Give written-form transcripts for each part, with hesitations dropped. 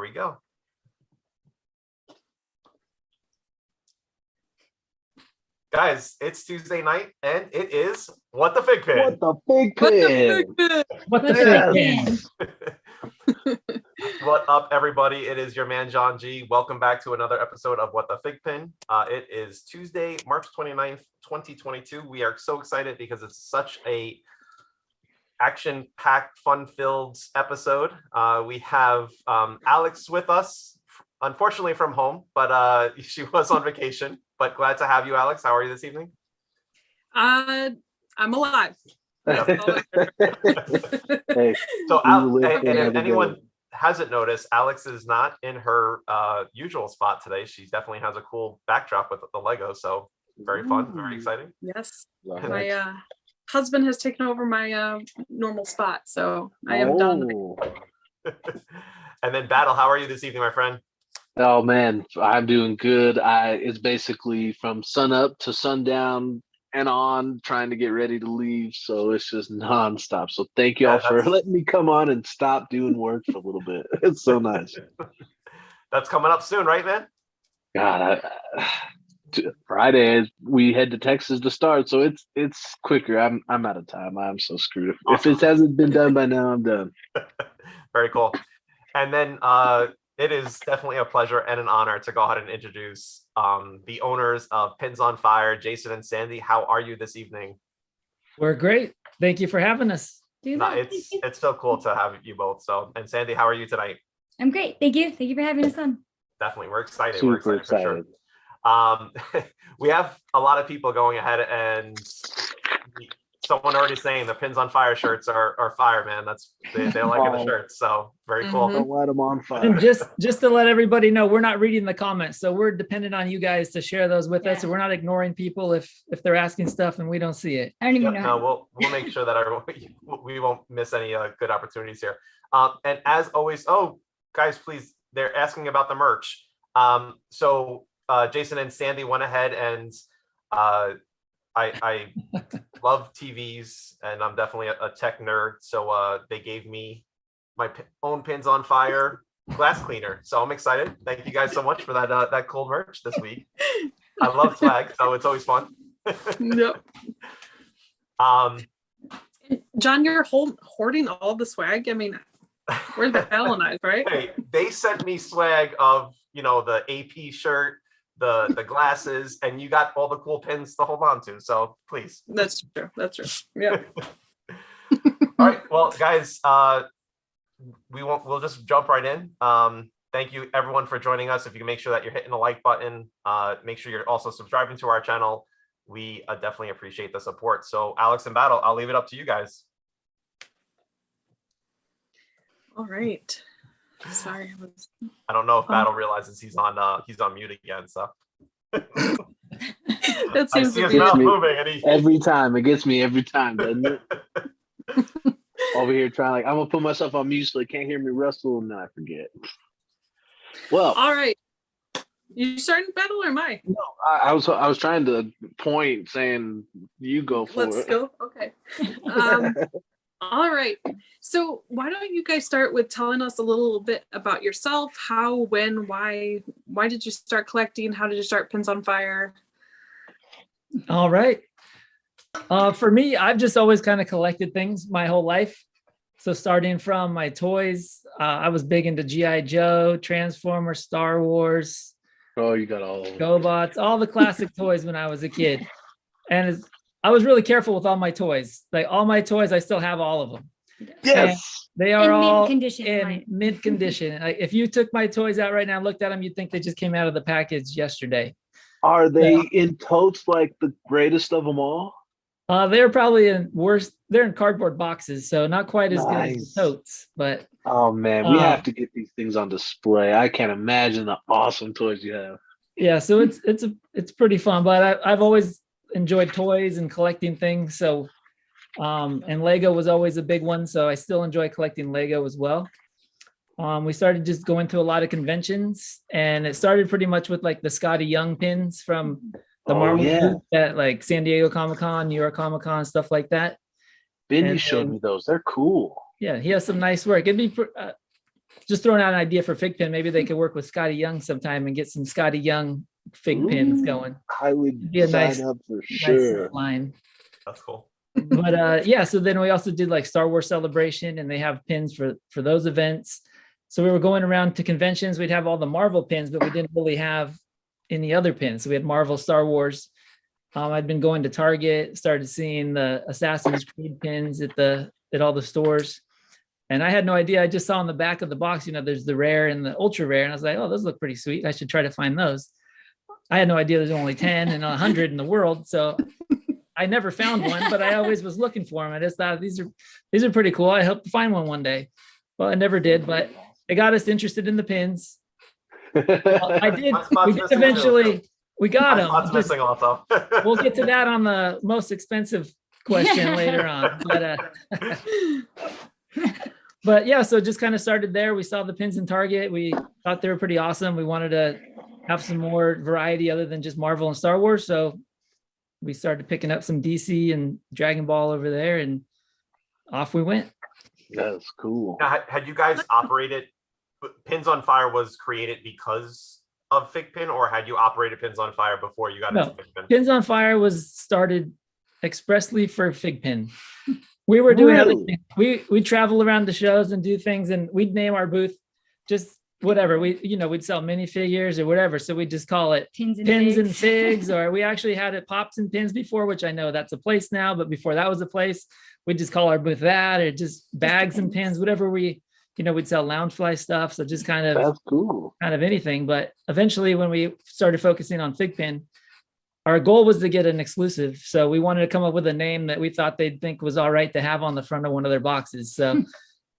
we go. Guys, it's Tuesday night, and it is What the FiGPiN. What the FiGPiN? What the FiGPiN? What up, everybody? It is your man, John G. Welcome back to another episode of What the FiGPiN. It is Tuesday, March 29th, 2022. We are so excited because it's such a action-packed, fun-filled episode. We have Alex with us, unfortunately from home, but she was on vacation. But glad to have you, Alex. How are you this evening? I'm alive. Hey, so and if anyone hasn't noticed, Alex is not in her usual spot today. She definitely has a cool backdrop with the Lego, so very fun, very exciting. Yes, my husband has taken over my normal spot, so I am done. And then Battle, how are you this evening, my friend? Oh man, I'm doing good. It's basically from sun up to sundown and on, trying to get ready to leave. So it's just nonstop. So thank you all for letting me come on and stop doing work for a little bit. It's so nice. That's coming up soon, right, man? God, Friday we head to Texas to start, so it's quicker. I'm out of time. I'm so screwed. Awesome. If it hasn't been done by now, I'm done. Very cool. And then it is definitely a pleasure and an honor to go ahead and introduce the owners of Pins on Fire, Jason and Sandy. How are you this evening? We're great. Thank you for having us. It's so cool to have you both. So, and Sandy, how are you tonight? I'm great. Thank you. Thank you for having us on. Definitely. We're excited. Super excited. For sure. We have a lot of people going ahead, and someone already saying the Pins on Fire shirts are fire, man. They're liking the shirts, so very cool. Don't let them on fire. And just to let everybody know, we're not reading the comments, so we're dependent on you guys to share those with us. So we're not ignoring people if they're asking stuff and we don't see it. I don't even know. No, we'll make sure that we won't miss any good opportunities here. And as always, guys, please, they're asking about the merch. So Jason and Sandy went ahead and I love TVs, and I'm definitely a tech nerd. So they gave me my own Pins on Fire glass cleaner. So I'm excited. Thank you guys so much for that cool merch this week. I love swag, so it's always fun. Yep. John, you're hoarding all the swag. I mean, we're the Valentine's, right? Hey, they sent me swag of the AP shirt, the glasses, and you got all the cool pins to hold on to, so please. That's true. Yeah. All right, well, guys, we'll just jump right in. Thank you everyone for joining us. If you can make sure that you're hitting the like button, make sure you're also subscribing to our channel. We definitely appreciate the support. So Alex and Battle, I'll leave it up to you guys. All right. Sorry, I don't know if Battle realizes he's on mute again. So that seems I see his mouth moving, and every time it gets me every time, doesn't it? Over here trying I'm gonna put myself on mute so they can't hear me wrestle, and then I forget. Well, all right. You starting Battle or am I? No, I was trying to point, saying you go for it. Let's go. Okay. All right. So why don't you guys start with telling us a little bit about yourself? How, when, why did you start collecting? How did you start Pins on Fire? All right. For me, I've just always kind of collected things my whole life. So starting from my toys, I was big into G.I. Joe, Transformers, Star Wars. Oh, you got all of them. GoBots, all the classic toys when I was a kid. And I was really careful with all my toys. Like all my toys, I still have all of them. Yes. And they are all in mint condition. Like if you took my toys out right now and looked at them, you'd think they just came out of the package yesterday. Are they in totes like the greatest of them all? They're probably they're in cardboard boxes, so not quite as good as the totes. But oh man, we have to get these things on display. I can't imagine the awesome toys you have. Yeah, so it's pretty fun. But I've always enjoyed toys and collecting things. So and Lego was always a big one. So I still enjoy collecting Lego as well. We started just going to a lot of conventions, and it started pretty much with like the Scotty Young pins from the Marvel group at like San Diego Comic-Con, New York Comic-Con, stuff like that. Ben, you showed me those. They're cool. Yeah, he has some nice work. It'd be just throwing out an idea for FiGPiN. Maybe they could work with Scotty Young sometime and get some Scotty Young FiGPiNs going. I would Be a sign nice, up for nice sure. line. That's cool. But yeah, so then we also did like Star Wars Celebration, and they have pins for those events. So we were going around to conventions. We'd have all the Marvel pins, but we didn't really have any other pins. So we had Marvel, Star Wars. I'd been going to Target, started seeing the Assassin's Creed pins at all the stores. And I had no idea. I just saw on the back of the box, there's the rare and the ultra rare. And I was like, oh, those look pretty sweet. I should try to find those. I had no idea there's only 10 and 100 in the world. So I never found one, but I always was looking for them. I just thought these are pretty cool. I hope to find one day. Well, I never did, but it got us interested in the pins. Well, I did. We did eventually. We got them. Missing also. We'll get to that on the most expensive question later on. But yeah, so just kind of started there. We saw the pins in Target. We thought they were pretty awesome. We wanted to have some more variety other than just Marvel and Star Wars. So we started picking up some DC and Dragon Ball over there, and off we went. That's cool. Now, had you guys operated Pins on Fire was created because of FiGPiN, or had you operated Pins on Fire before you got into FiGPiN? Pins on Fire was started expressly for FiGPiN. We were doing other things. We travel around the shows and do things, and we'd name our booth just whatever. We'd sell minifigures or whatever. So we'd just call it Pins and Figs, or we actually had it Pops and Pins before, which I know that's a place now, but before that was a place, we'd just call our booth that, or just bags and pins, whatever we'd sell Loungefly stuff. So just kind of, that's cool. Kind of anything. But eventually when we started focusing on FiGPiN, our goal was to get an exclusive. So we wanted to come up with a name that we thought they'd think was all right to have on the front of one of their boxes. So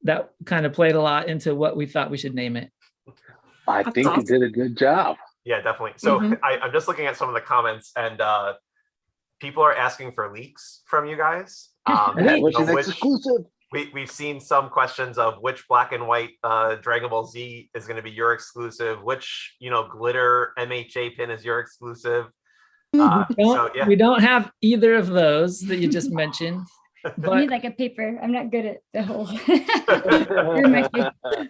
that kind of played a lot into what we thought we should name it. I think you did a good job. Yeah, definitely. So I'm just looking at some of the comments, and people are asking for leaks from you guys. Which is exclusive. We've seen some questions of which black and white Dragon Ball Z is going to be your exclusive, which glitter MHA pin is your exclusive. We don't have either of those that you just mentioned. But I need like a paper. I'm not good at the whole.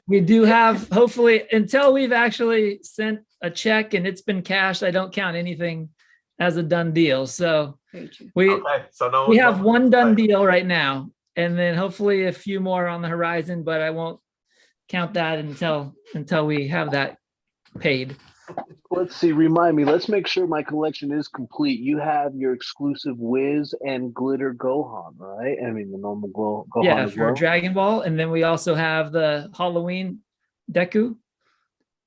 We do have, hopefully, until we've actually sent a check and it's been cashed, I don't count anything as a done deal. So we have one done deal right now, and then hopefully a few more on the horizon, but I won't count that until we have that paid. Let's see, remind me, let's make sure my collection is complete. You have your exclusive Wiz and Glitter Gohan, right? I mean, the normal Gohan. Yeah, for Dragon Ball. And then we also have the Halloween Deku.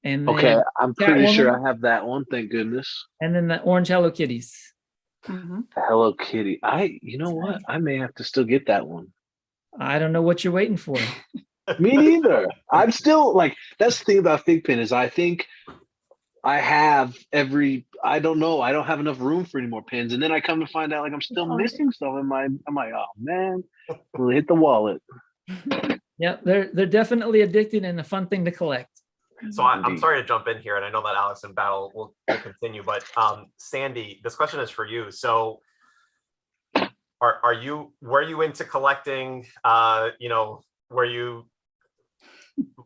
And okay, I'm pretty sure I have that one, thank goodness. And then the orange Hello Kitties. Hello Kitty. You know what? I may have to still get that one. I don't know what you're waiting for. Me neither. I'm still that's the thing about FiGPiN is I think I have I don't have enough room for any more pins. And then I come to find out I'm still missing stuff. I'm like, oh man, we'll hit the wallet. Yeah, they're definitely addicting and a fun thing to collect. So I'm sorry to jump in here, and I know that Alex and Battle will continue, but Sandy, this question is for you. So were you into collecting,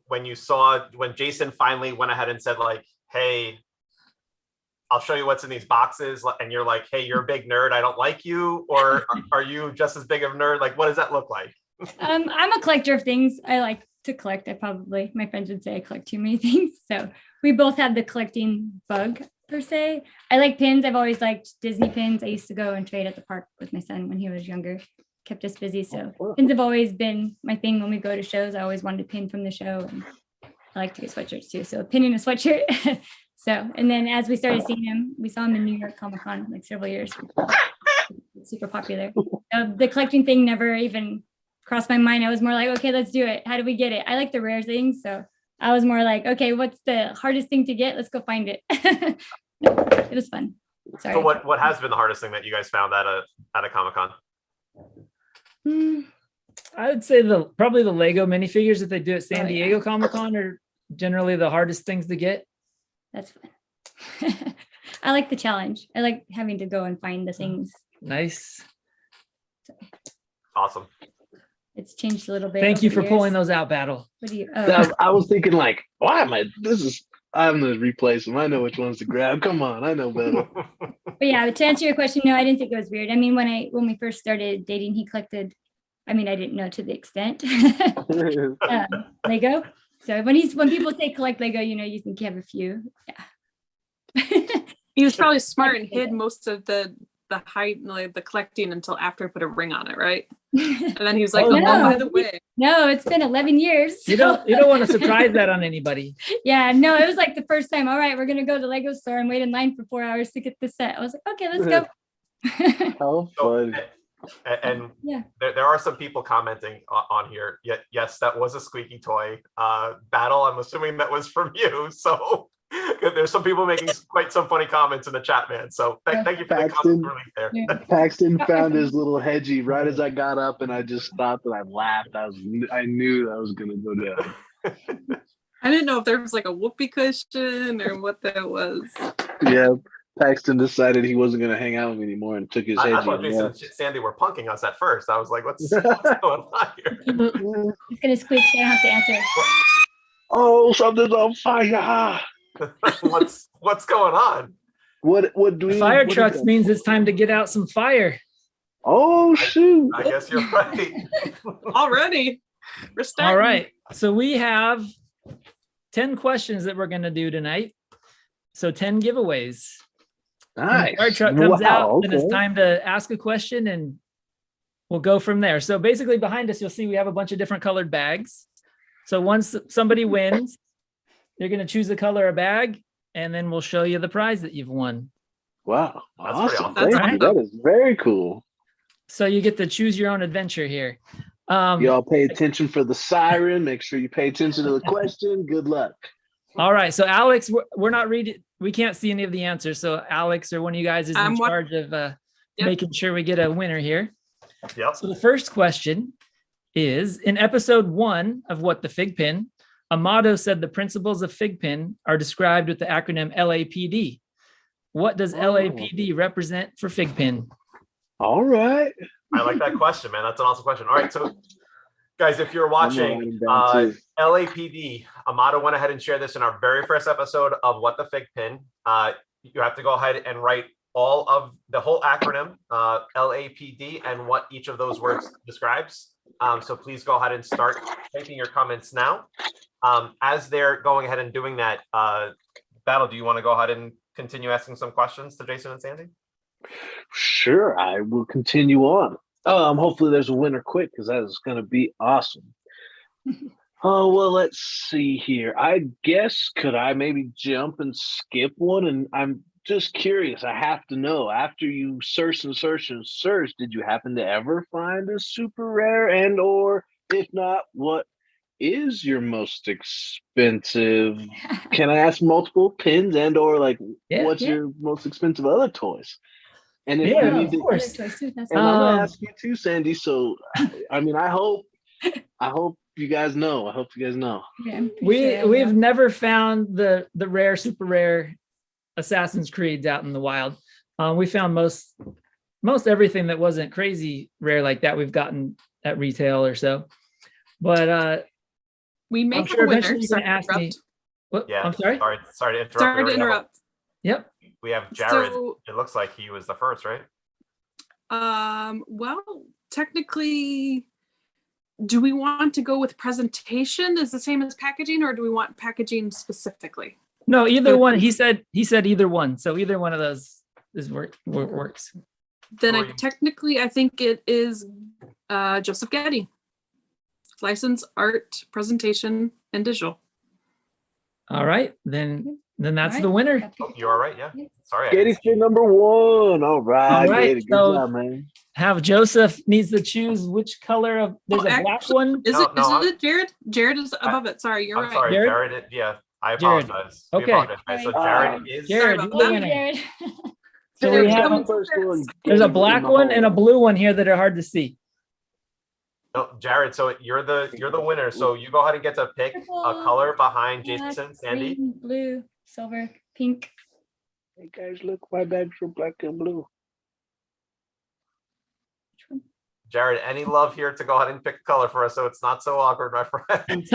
when Jason finally went ahead and said hey, I'll show you what's in these boxes, and you're like, hey, you're a big nerd, I don't like you, or are you just as big of a nerd? What does that look like? I'm a collector of things. I like to collect. My friends would say I collect too many things. So we both have the collecting bug per se. I like pins. I've always liked Disney pins. I used to go and trade at the park with my son when he was younger. Kept us busy. So pins have always been my thing when we go to shows. I always wanted a pin from the show. And I like to get sweatshirts too. So a pin and a sweatshirt. And then as we started seeing him, we saw him in New York Comic-Con several years. Super popular. The collecting thing never even crossed my mind. I was more like, okay, let's do it. How do we get it? I like the rare things. So I was more like, okay, what's the hardest thing to get? Let's go find it. It was fun. Sorry. So what has been the hardest thing that you guys found at a Comic-Con? I would say probably the Lego minifigures that they do at San Diego Comic-Con are generally the hardest things to get. That's fun. I like the challenge. I like having to go and find the things. Nice. Awesome. It's changed a little bit. Thank you over for the pulling years. those out, Battle. What do you? I was thinking like, why am I? I'm gonna replace them. I know which ones to grab. Come on, I know better. But yeah, to answer your question, no, I didn't think it was weird. I mean, when we first started dating, he collected. I mean, I didn't know to the extent Lego. So when people say collect Lego, you think you have a few. Yeah. He was probably smart and hid most of the the collecting until after I put a ring on it, right? And then he was like, Oh, oh, no. by the way. No, it's been 11 years. You don't want to surprise that on anybody. Yeah, no, it was like the first time. All right, we're gonna go to the Lego store and wait in line for 4 hours to get the set. I was like, okay, let's go. How So, fun. and Yeah. there are some people commenting on here. Yes, that was a squeaky toy. Battle, I'm assuming that was from you. So there's some people making quite some funny comments in the chat, man. So thank you for the comment relief there. Yeah. Paxton found his little hedgie right as I got up, and I just stopped and I laughed. I knew I was gonna go down. I didn't know if there was like a whoopee cushion or what that was. Yeah, Paxton decided he wasn't gonna hang out with me anymore and took his I hedgie. thought Jason and Sandy were punking us at first. I was like, what's going on here? It's gonna squeak, so I don't have to answer. Oh, something's on fire! What's going on? What do we? Fire what is trucks that? means it's time to get out some fire. Oh shoot! I guess you're right. Already. We're starting. All right. So we have 10 questions that we're going to do tonight. So 10 giveaways. When the Nice. fire truck comes Wow, out, then it's okay. time to ask a question and we'll go from there. So basically behind us, you'll see we have a bunch of different colored bags. So once somebody wins, you're going to choose the color of bag and then we'll show you the prize that you've won. Wow, That's pretty awesome! awesome. Thank That's you. That is very cool. So you get to choose your own adventure here. Y'all pay attention for the siren. Make sure you pay attention to the question. Good luck. All right. So Alex, we're not reading. We can't see any of the answers. So Alex or one of you guys is in charge of making sure we get a winner here. Yep. So the first question is, in episode 1 of What the FiGPiN, Amato said the principles of FiGPiN are described with the acronym LAPD. What does LAPD represent for FiGPiN? All right. I like that question, man. That's an awesome question. All right, so guys, if you're writing watching, down too. LAPD, Amato went ahead and shared this in our very first episode of What the FiGPiN. You have to go ahead and write all of the whole acronym, LAPD, and what each of those words describes. So please go ahead and start taking your comments now. As they're going ahead and doing that, Battle, do you want to go ahead and continue asking some questions to Jason and Sandy? Sure, I will continue on. Hopefully there's a winner quick because that is going to be awesome. Oh, well, let's see here. I guess could I maybe jump and skip one? And I'm just curious. I have to know. After you search and search and search, did you happen to ever find a super rare? And or if not, what is your most expensive? Can I ask multiple pins and or like what's your most expensive other toys? And if Yeah, you need of to, course. and I'm gonna ask you too, Sandy. So, I mean, I hope you guys know. I hope you guys know. Yeah, I'm pretty sure I We've know. never found the rare, super rare Assassin's Creeds out in the wild. We found most everything that wasn't crazy rare like that we've gotten at retail or so. But We may I'm have sure a winner. eventually you're Sorry gonna to ask me. interrupt. What? Yeah. I'm sorry. Sorry to interrupt. Sorry to interrupt. Yep. We have Jared. So, It looks like he was the first, right? well, technically, do we want to go with presentation is the same as packaging, or do we want packaging specifically? No, either one. He said either one. So either one of those works. Then Or you- technically, I think it is Joseph Getty. License, art, presentation, and digital. All right, then that's All the right. winner. Oh, you are right. Yeah. Sorry. I Getty didn't see for you. number 1. All right, All right, Getty, good so- job, man. Have Joseph needs to choose which color of. There's a black actually, one. Is No, it? no, Is it Jared? Jared is above it. Sorry, you're I'm right. sorry, Jared? Jared. Yeah, I Jared. apologize. Okay. We apologize. So Jared is. Jared, Sorry you're about the that. winner. Jared. So Jared, we have come on. there's a black one and a blue one here that are hard to see. No, Jared. So you're the winner. So you go ahead and get to pick a Purple, color behind black, Jason, Sandy. Green, blue, silver, pink. Hey guys, look, my bags are black and blue. Jared, any love here to go ahead and pick a color for us so it's not so awkward, my friend?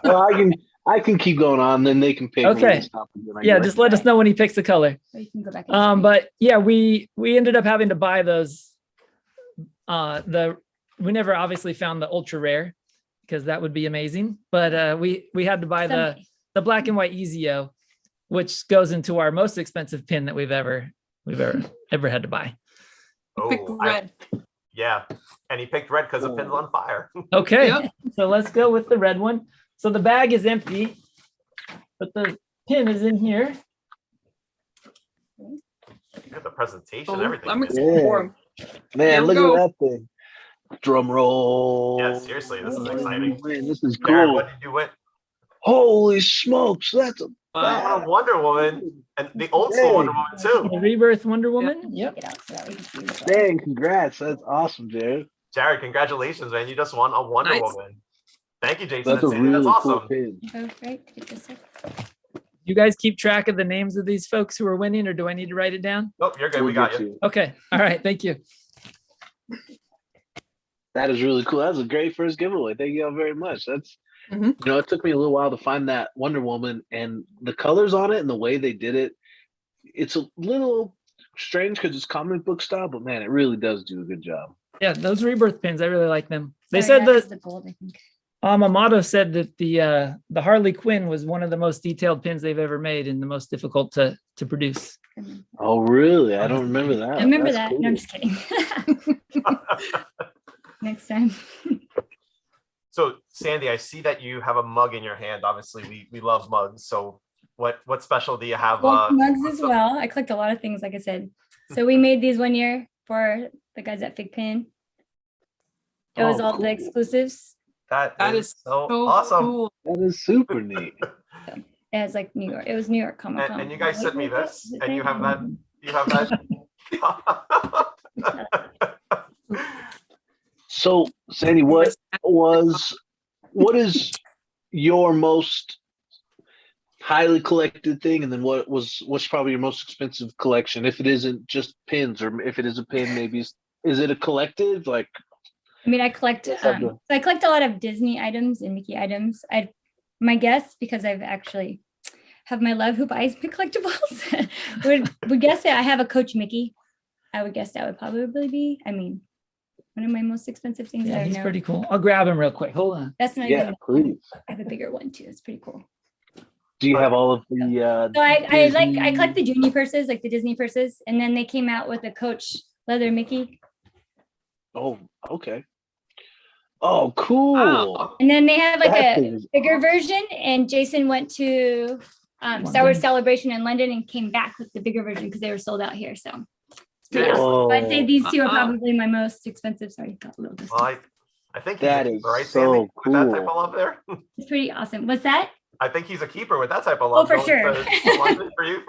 Well, I can keep going on, then they can pick. and we Okay. can stop and then I Yeah, can just let us know when he picks the color. Or you can go back. and But yeah, we ended up having to buy those. We never obviously found the ultra rare because that would be amazing. But we had to buy Someday. the black and white EZO, which goes into our most expensive pin that we've ever had to buy. Pick Oh, red. yeah. And he picked red because the pin's on fire. Okay, Yep. so let's go with the red one. So the bag is empty, but the pin is in here. You got the presentation, Oh, everything. I'm man. excited for him. Man, Here we look go. at that thing. Drum roll. Yeah, seriously, this is exciting. Man, this is Jared, cool. what did you win? Holy smokes, that's a Wow, Wonder Woman, and the old school Wonder Woman The too. Rebirth Wonder Woman. Yep. Get out so that we can see which one. dang, congrats. That's awesome, Jared. Jared, congratulations, man! You just won a Wonder Nice. Woman. Thank you, Jason That's and a Sandy. really That's cool awesome. pin. Oh, right. Take this up. You guys keep track of the names of these folks who are winning, or do I need to write it down? Nope, you're good. We'll We got get you. Okay. All right. Thank you. That is really cool. That was a great first giveaway. Thank you all very much. That's Mhm. you know, it took me a little while to find that Wonder Woman and the colors on it and the way they did it. It's a little strange because it's comic book style, but man, it really does do a good job. Yeah, those Rebirth pins, I really like them. They Sorry, said that was that the gold, I think. Amato said that the Harley Quinn was one of the most detailed pins they've ever made and the most difficult to produce. Oh, really? I don't remember that. I remember That's that. No, I'm cool. just kidding. Next time. So, Sandy, I see that you have a mug in your hand. Obviously, we love mugs. So, what special do you have? Well, mugs as well. I collect a lot of things, like I said. So we made these one year for the guys at FiGPiN. It was Oh, all the cool. exclusives. That Is so so awesome. cool. That is super neat. It has like New York. It was New York Comic Con. And you guys sent me this, Is it and you there? have that. You have that. So, Sandy, what is your most highly collected thing, and then what's probably your most expensive collection? If it isn't just pins, or if it is a pin, maybe is it a collective? Like, I mean, I collect. What's up, So bro? I collect a lot of Disney items and Mickey items. My guess, because I've actually have my love who buys my collectibles, would guess that I have a Coach Mickey. I would guess that would probably be. I mean, one of my most expensive things. I Yeah, don't he's know. pretty cool. I'll grab him real quick. Hold on. That's not yeah, even. please. I have a bigger one too. It's pretty cool. Do you have all of the? So I Disney- collect the Junior purses, like the Disney purses, and then they came out with a Coach leather Mickey, Oh, okay. Oh, cool. Wow. and then they have like That a thing is bigger awesome. version. And Jason went to Star Wars Celebration in London and came back with the bigger version because they were sold out here. So it's pretty awesome. Oh, So I'd say these two are Wow. probably my most expensive. Sorry, got a little distance. Well, I think he's That a is keeper, right, so Sandy? With that type cool. of love there. It's pretty awesome. What's that? I think he's a keeper with that type of Oh, love. for going sure. to London for you.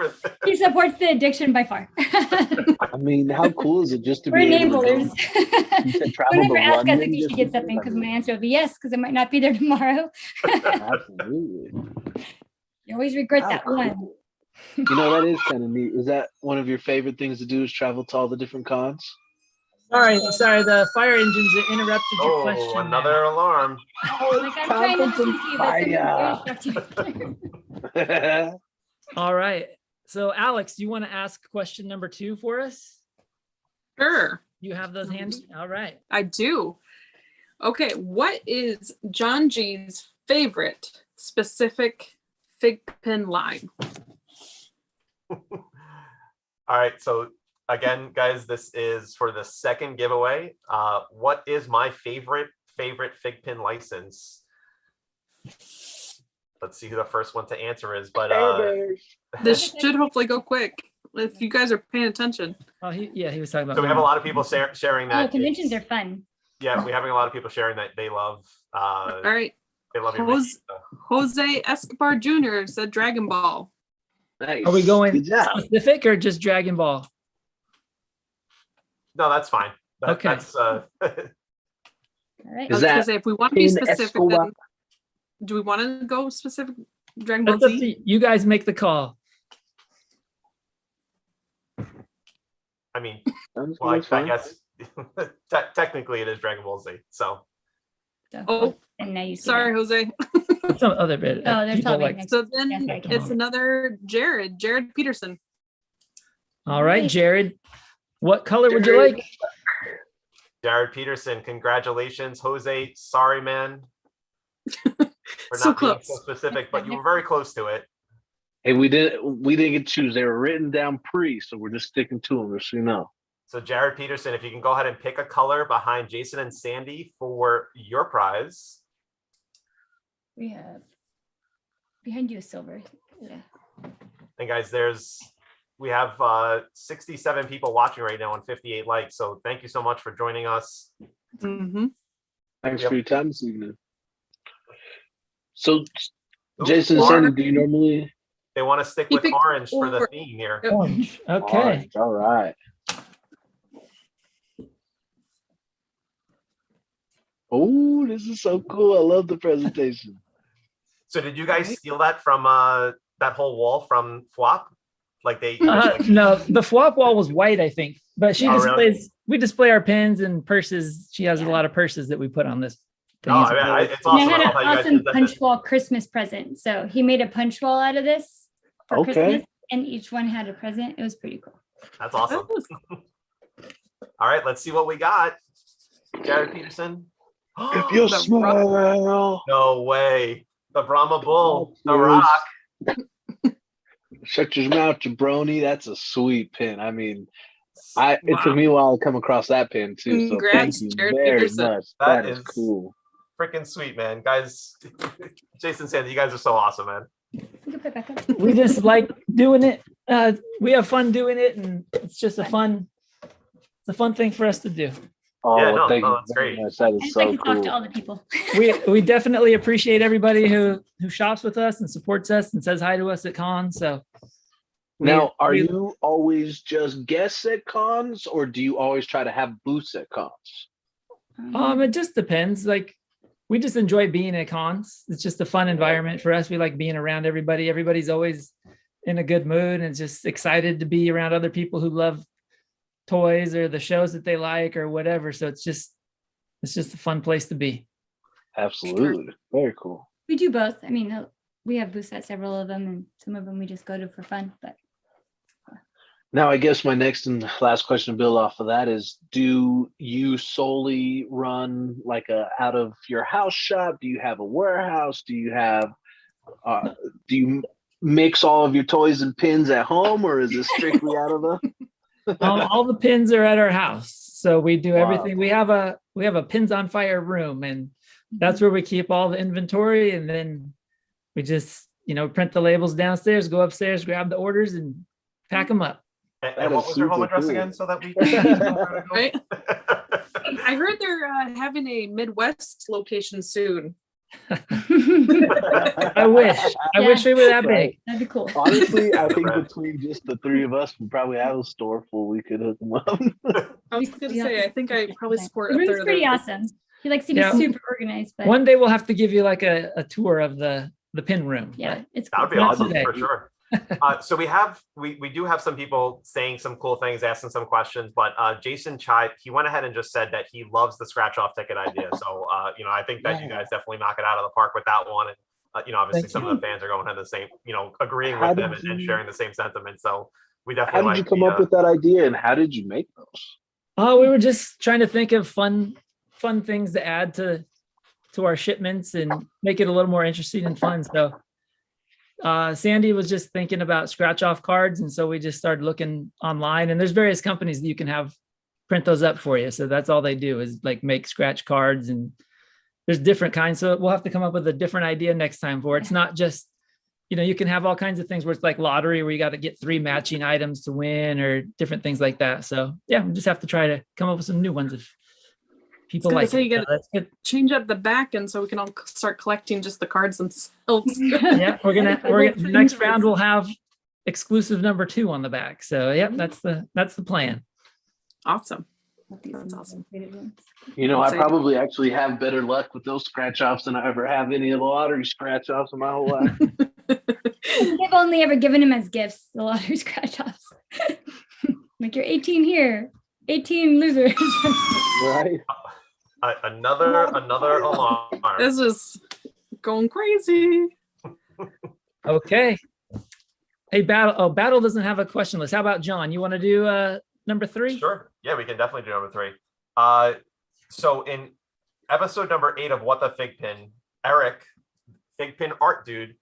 He supports the addiction by far. I mean, how cool is it just to We're be able to enablers. go? You said travel Don't to ever ask us London if you just should to get do something that? because my answer will be yes, because I might not be there tomorrow. Absolutely. You always regret How that cool. one. You know, that is kind of neat. Is that one of your favorite things to do, is travel to all the different cons? Sorry, the fire engines interrupted your question. Oh, there. another alarm. Like I'm trying to listen to you, but something Fire. All right. So Alex, do you want to ask question number 2 for us? Sure, You have those handy? All right. I do. Okay, what is John G's favorite specific FiGPiN line? All right. So again, guys, this is for the second giveaway. What is my favorite FiGPiN license? Let's see who the first one to answer is. But This should hopefully go quick if you guys are paying attention. Oh, he was talking about. so we have a lot of people sharing that. Oh, conventions are fun. Yeah, we're having a lot of people sharing that they love. All right, They love your Jose- Mickey, so. Jose Escobar Jr. said Dragon Ball. Nice. Are we going Good job. specific or just Dragon Ball? No, that's fine. Okay. That's All right. I was that gonna say if we want to be Pin specific, Escobar? then do we want to go specific? Dragon Ball That's up to Z? you. You guys make the call. I mean, Sounds well, good, I fine. guess technically it is Dragon Ball Z. So So, Oh, and now you see sorry, that. Jose. Some other bit. Oh, there's people probably like. next. So then Yeah, it's another Jared Peterson. All right, Right. Jared, what color would you Jared. like? Jared Peterson, congratulations. Jose, sorry, man. For So not being close. so specific, but you were very close to it. Hey, we didn't get to choose. They were written down so we're just sticking to them, just so you know. So Jared Peterson, if you can go ahead and pick a color behind Jason and Sandy for your prize. We have behind you is silver. Yeah. And guys, we have 67 people watching right now and 58 likes. So thank you so much for joining us. Mm-hmm. Thanks Yep. for your time this evening. So, Ooh, Jason and Sandy, do you normally? They want to stick He with picked orange for the orange. theme here. Yep. Orange. Okay. Orange, all right. Oh, this is so cool. I love the presentation. So did you guys steal that from that whole wall from FWAP? Like they No, the flop wall was white, I think, but she Oh, really? displays. We display our pins and purses. She has a Yeah. lot of purses that we put on this. Thing. Oh, I mean, it's And I awesome. had I an love how you guys awesome presented. punch wall Christmas present. So he made a punch wall out of this for Okay. Christmas, and each one had a present. It was pretty cool. That's awesome. All right, let's see what we got. Jared Peterson. If you The smile, No way. The Brahma Bull, the Yes. Rock. shut your mouth, jabroni. That's a sweet pin. I mean, it Wow. took me a while to come across that pin too. So Congrats, thank you Jared very Peterson. much. That That is is- cool. Freaking sweet, man. Guys, Jason, Sandy, you guys are so awesome, man. You can put it back up. We just like doing it. We have fun doing it, and it's just it's a fun thing for us to do. Oh, Yeah, no, thank you that's very great. much. That I is just so like to talk to cool. all the people. We definitely appreciate everybody who shops with us and supports us and says hi to us at cons. So Now, are we- you always just guests at cons, or do you always try to have booths at cons? It just depends. Like, we just enjoy being at cons. It's just a fun environment for us. We like being around everybody. Everybody's always in a good mood and just excited to be around other people who love toys or the shows that they like or whatever. So it's just a fun place to be. Absolutely. Very cool. We do both. I mean, we have booths at several of them, and some of them we just go to for fun. But Now, I guess my next and last question to build off of that is, do you solely run like a out of your house shop? Do you have a warehouse? Do you have, do you mix all of your toys and pins at home, or is it strictly out of the? All the pins are at our house. So we do Wow. everything. We have a pins on fire room, and that's where we keep all the inventory. And then we just, print the labels downstairs, go upstairs, grab the orders and pack them up. And That what is was your home super address cool. again so that we Right? I heard they're having a Midwest location soon. I wish. I Yeah. wish we were that big. that'd be cool. Honestly, I think Right. between just the three of us, we probably have a store full. We could hook them up. I was going to Yeah. say, I think I probably support The a third room's of pretty their awesome. He likes to be Yeah. super organized, but One day we'll have to give you like a tour of the pin room. yeah, it's That cool. would be Not awesome today. for sure. So we do have some people saying some cool things, asking some questions, but Jason Chai, he went ahead and just said that he loves the scratch off ticket idea. So I think that you Yeah. guys definitely knock it out of the park with that one. And obviously Thank some you. of the fans are going to the same, agreeing How with them did and you- sharing the same sentiment. So we How definitely did you like come up with that idea, and how did you make those? We were just trying to think of fun things to add to our shipments and make it a little more interesting and fun. So Sandy was just thinking about scratch off cards. And so we just started looking online, and there's various companies that you can have print those up for you. So that's all they do is like make scratch cards, and there's different kinds. So we'll have to come up with a different idea next time for it. It's not just, you can have all kinds of things where it's like lottery where you got to get 3 matching items to win or different things like that. So yeah, we just have to try to come up with some new ones if people gonna like say it. you gotta- So that's good. change up the back end so we can all start collecting just the cards themselves. Yeah, we're gonna Vote for the next interest. round we'll have exclusive number 2 on the back. So yeah, that's the plan. Awesome. These That's are awesome. creative ones. I Say- probably actually have better luck with those scratch offs than I ever have any of the lottery scratch offs in my whole life. I think I've only ever given him as gifts the lottery scratch offs. Like, you're 18 here. 18 losers. Right. Another alarm. This is going crazy. Okay. Hey, Battle. Oh, Battle doesn't have a question list. How about John? You want to do number 3? Sure. Yeah, we can definitely do number 3. So in episode number 8 of What the FiGPiN, Eric, FiGPiN art dude,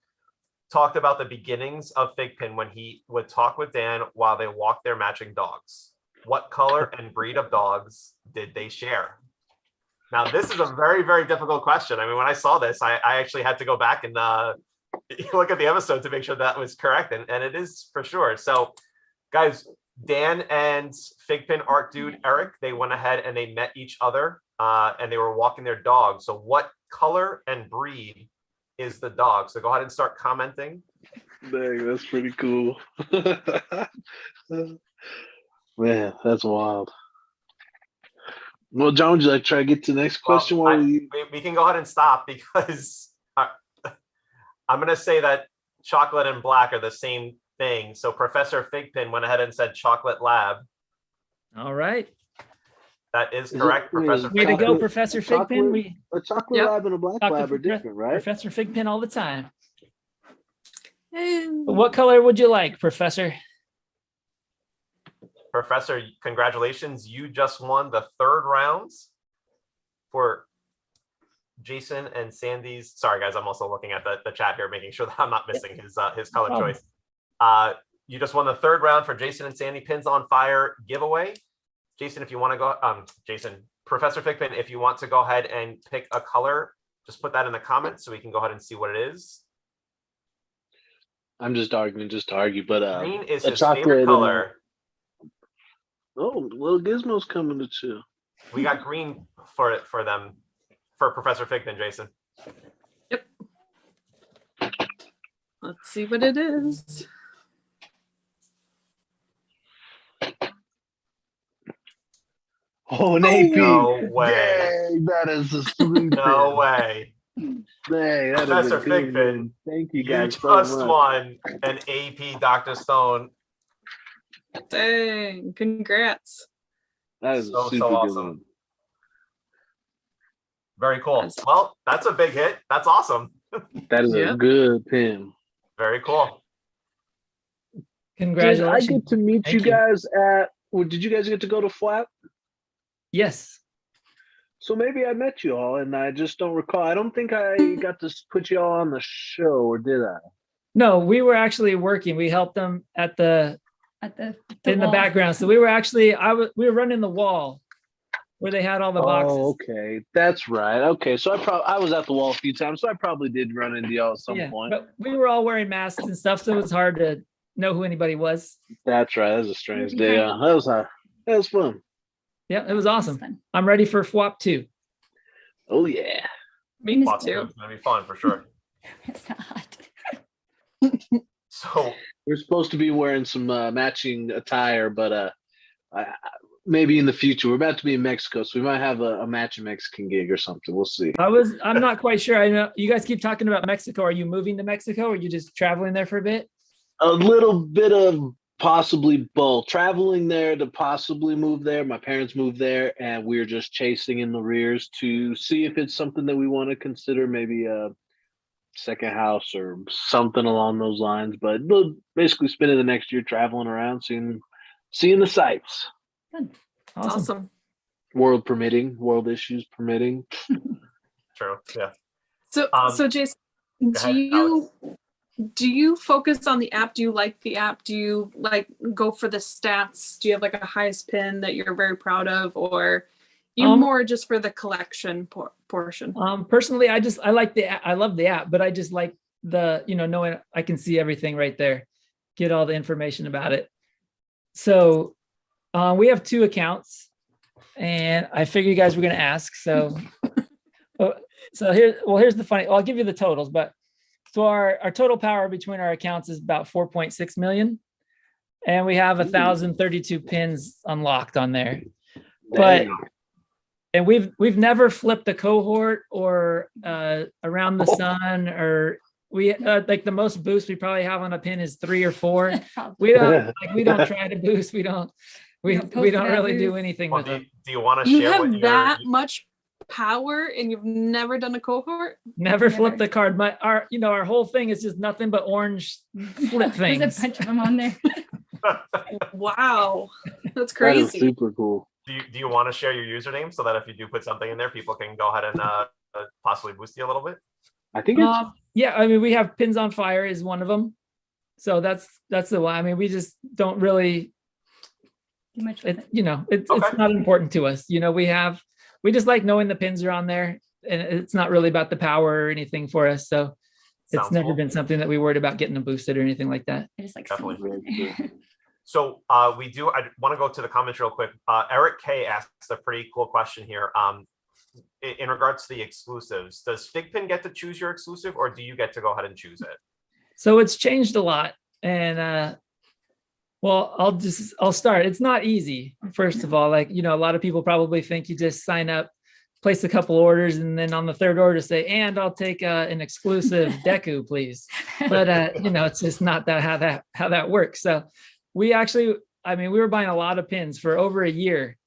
talked about the beginnings of FiGPiN when he would talk with Dan while they walked their matching dogs. What color and breed of dogs did they share? Now, this is a very, very difficult question. I mean, when I saw this, I actually had to go back and look at the episode to make sure that was correct. And it is for sure. So, guys, Dan and FiGPiN art dude Eric, they went ahead and they met each other and they were walking their dog. So what color and breed is the dog? So go ahead and start commenting. Dang, that's pretty cool. Man, that's wild. Well, John, would you like to try to get to the next question? Well, we can go ahead and stop because I'm going to say that chocolate and black are the same thing. So Professor FiGPiN went ahead and said chocolate lab. All right. That is correct, Professor Way to FiGPiN. go, Professor FiGPiN. A chocolate lab and a black lab are different, right? Professor FiGPiN all the time. And What color would you like, Professor? Professor, congratulations. You just won the 3rd rounds for Jason and Sandy's. Sorry, guys, I'm also looking at the chat here, making sure that I'm not missing his color choice. You just won the 3rd round for Jason and Sandy Pins on Fire giveaway. Jason, if you want to go, Professor FiGPiN, if you want to go ahead and pick a color, just put that in the comments so we can go ahead and see what it is. I'm just arguing, but Green is a his chocolate favorite color. Oh, little Gizmo's coming to chew. We got green for them, for Professor FiGPiN, Jason. yep. Let's see what it is. Oh, an AP. No way. Dang, that is a sweet. No way. Dang, that Professor is a good FiGPiN, one. Thank you You guys just so much. won an AP Dr. Stone. Dang, congrats. That is So a super good awesome. one. Very cool. That's awesome. Well, that's a big hit. That's awesome. That is a Yep. good pin. Very cool. Did I Congratulations. get to meet Thank you you. guys at, or did you guys get to go to Flap? Yes. So maybe I met you all and I just don't recall. I don't think I got to put you all on the show, or did I? No, we were actually working. We helped them at the in the wall. background. So we were actually we were running the wall where they had all the boxes. Oh, okay. That's right. Okay. So I was at the wall a few times, so I probably did run into y'all at some point. But we were all wearing masks and stuff, so it was hard to know who anybody was. That's right. That was a strange Maybe day. kind That was fun. Yeah, it was It was awesome. fun. I'm ready for FWAP 2. Oh yeah. Me Miss Lots of too. It's going to be fun for sure. It's not hot. So, We're supposed to be wearing some matching attire, but maybe in the future. We're about to be in Mexico, so we might have a matching Mexican gig or something. We'll see. I'm not quite sure. I know you guys keep talking about Mexico. Are you moving to Mexico or are you just traveling there for a bit? A little bit of possibly both. Traveling there to possibly move there. My parents moved there, and we're just chasing in the rears to see if it's something that we want to consider, maybe a second house or something along those lines. But we'll basically spending the next year traveling around, seeing the sights. Awesome. Awesome. World permitting, world issues permitting. true. Yeah. So, so Jason, ahead, do you focus on the app? Do you like the app? Do you like go for the stats? Do you have like a highest pin that you're very proud of, or you more just for the collection portion? Personally, I like I love the app, but I just like the, knowing I can see everything right there, get all the information about it. So we have 2 accounts, and I figure you guys were going to ask. So, here's the funny. I'll give you the totals, but so our total power between our accounts is about 4.6 million, and we have 1,032 pins unlocked on there. But and we've never flipped a cohort or around the sun, or we like the most boost we probably have on a pin is 3 or 4. We don't try to boost. We We post don't about really do booze. anything Well, with them. do you want to You share have what your that much power and you've never done a cohort? Never flip Never. the card. Our whole thing is just nothing but orange flip There's things. a bunch of them on there. Wow, that's That is crazy. super cool. do you want to share your username so that if you do put something in there, people can go ahead and possibly boost you a little bit? I think it's Yeah, I mean, we have Pins on Fire is one of them. So that's the one. I mean, we just don't really, Too much with it. it's Okay. not important to us. We just like knowing the pins are on there, and it's not really about the power or anything for us. So it's Sounds never cool. been something that we worried about getting them boosted or anything like that. I just like Definitely. seeing it. So I want to go to the comments real quick. Eric K asked a pretty cool question here. In regards to the exclusives, does FiGPiN get to choose your exclusive, or do you get to go ahead and choose it? So it's changed a lot. And well, I'll start. It's not easy. First of all, a lot of people probably think you just sign up, place a couple orders, and then on the third order say, and I'll take an exclusive Deku, please. But it's just not how that works. So we were buying a lot of pins for over a year.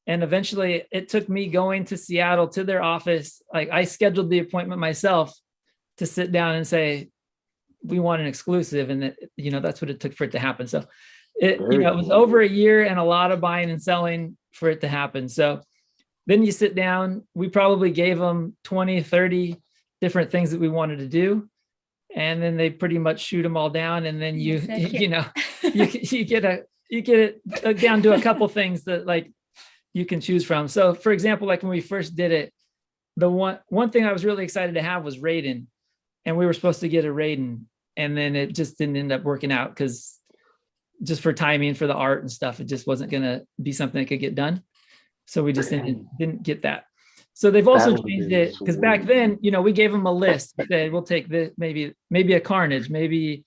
And eventually it took me going to Seattle to their office. Like, I scheduled the appointment myself to sit down and say, we want an exclusive. And that's what it took for it to happen. So it was over a year and a lot of buying and selling for it to happen. So then you sit down, we probably gave them 20, 30 different things that we wanted to do. And then they pretty much shoot them all down. And then you get it down to a couple things that you can choose from. So for example, when we first did it, the one thing I was really excited to have was Raiden, and we were supposed to get a Raiden, and then it just didn't end up working out because just for timing for the art and stuff, it just wasn't going to be something that could get done. So we just didn't get that. So they've also changed it because back then, we gave them a list. We said, we'll take this, maybe a Carnage, maybe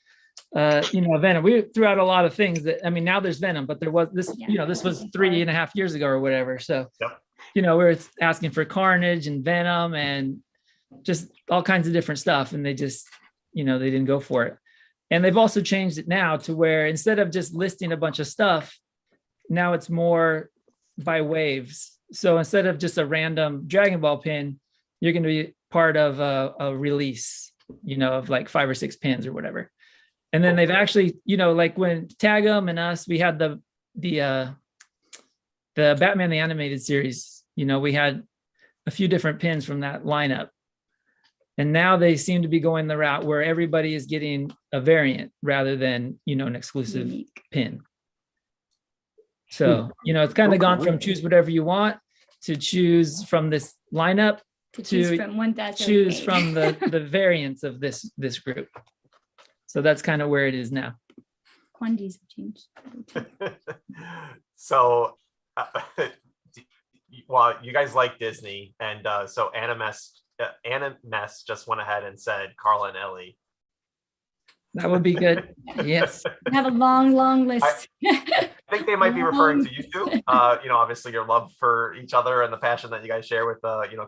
Venom. We threw out a lot of things now there's Venom, but there was this, this was 3.5 years ago or whatever. So, yep. We were asking for Carnage and Venom and just all kinds of different stuff. And they just, they didn't go for it. And they've also changed it now to where instead of just listing a bunch of stuff, now it's more by waves. So instead of just a random Dragon Ball pin, you're going to be part of a release, of 5 or 6 pins or whatever. And then they've actually, when Tag 'em and us, we had the Batman the Animated Series, we had a few different pins from that lineup. And now they seem to be going the route where everybody is getting a variant rather than, an exclusive pin. So, it's kind of gone from choose whatever you want to choose from this lineup to choose from one that choose from the variants of this group. So that's kind of where it is now. Quantities have changed. So, well, you guys like Disney, and so Animes just went ahead and said Carla and Ellie. That would be good. Yes. I have a long list. I think they might be referring to you two. Obviously your love for each other and the passion that you guys share with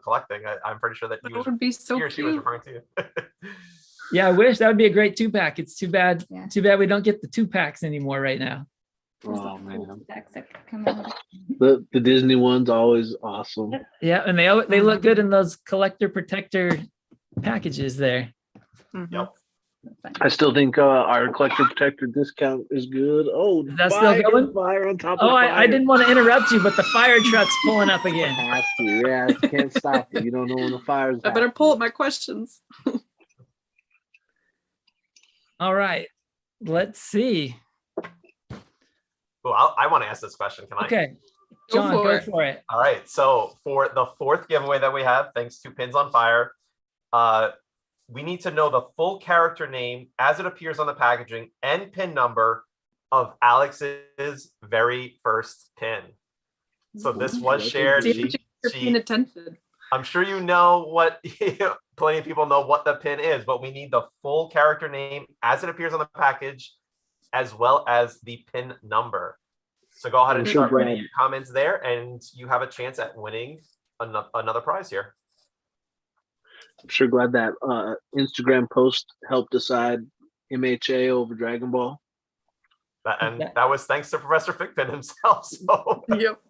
collecting. I'm pretty sure that would be so he or she was cute. referring to you. Yeah, I wish that would be a great 2-pack. It's too bad. Yeah. Too bad we don't get the 2-packs anymore right now. Oh man, come out. the Disney one's always awesome. Yeah, and they look good in those collector protector packages there. Yep. I still think our collector protector discount is good. Oh, is that still going? Fire on top of fire. I didn't want to interrupt you, but the fire truck's pulling up again. Have to, yeah, you can't stop it. You don't know when the fire's. I better pull up my questions. All right, let's see. Well, I want to ask this question. Can I? Okay, John, go for it. All right. So for the 4th giveaway that we have, thanks to Pins on Fire, we need to know the full character name as it appears on the packaging and pin number of Alex's very first pin. So this was shared. Paying attention. I'm sure you know what. Plenty of people know what the pin is, but we need the full character name as it appears on the package, as well as the pin number. So go ahead and start writing your comments there, and you have a chance at winning another prize here. I'm sure glad that Instagram post helped decide MHA over Dragon Ball. And Yeah. that was thanks to Professor FiGPiN himself. So Yep.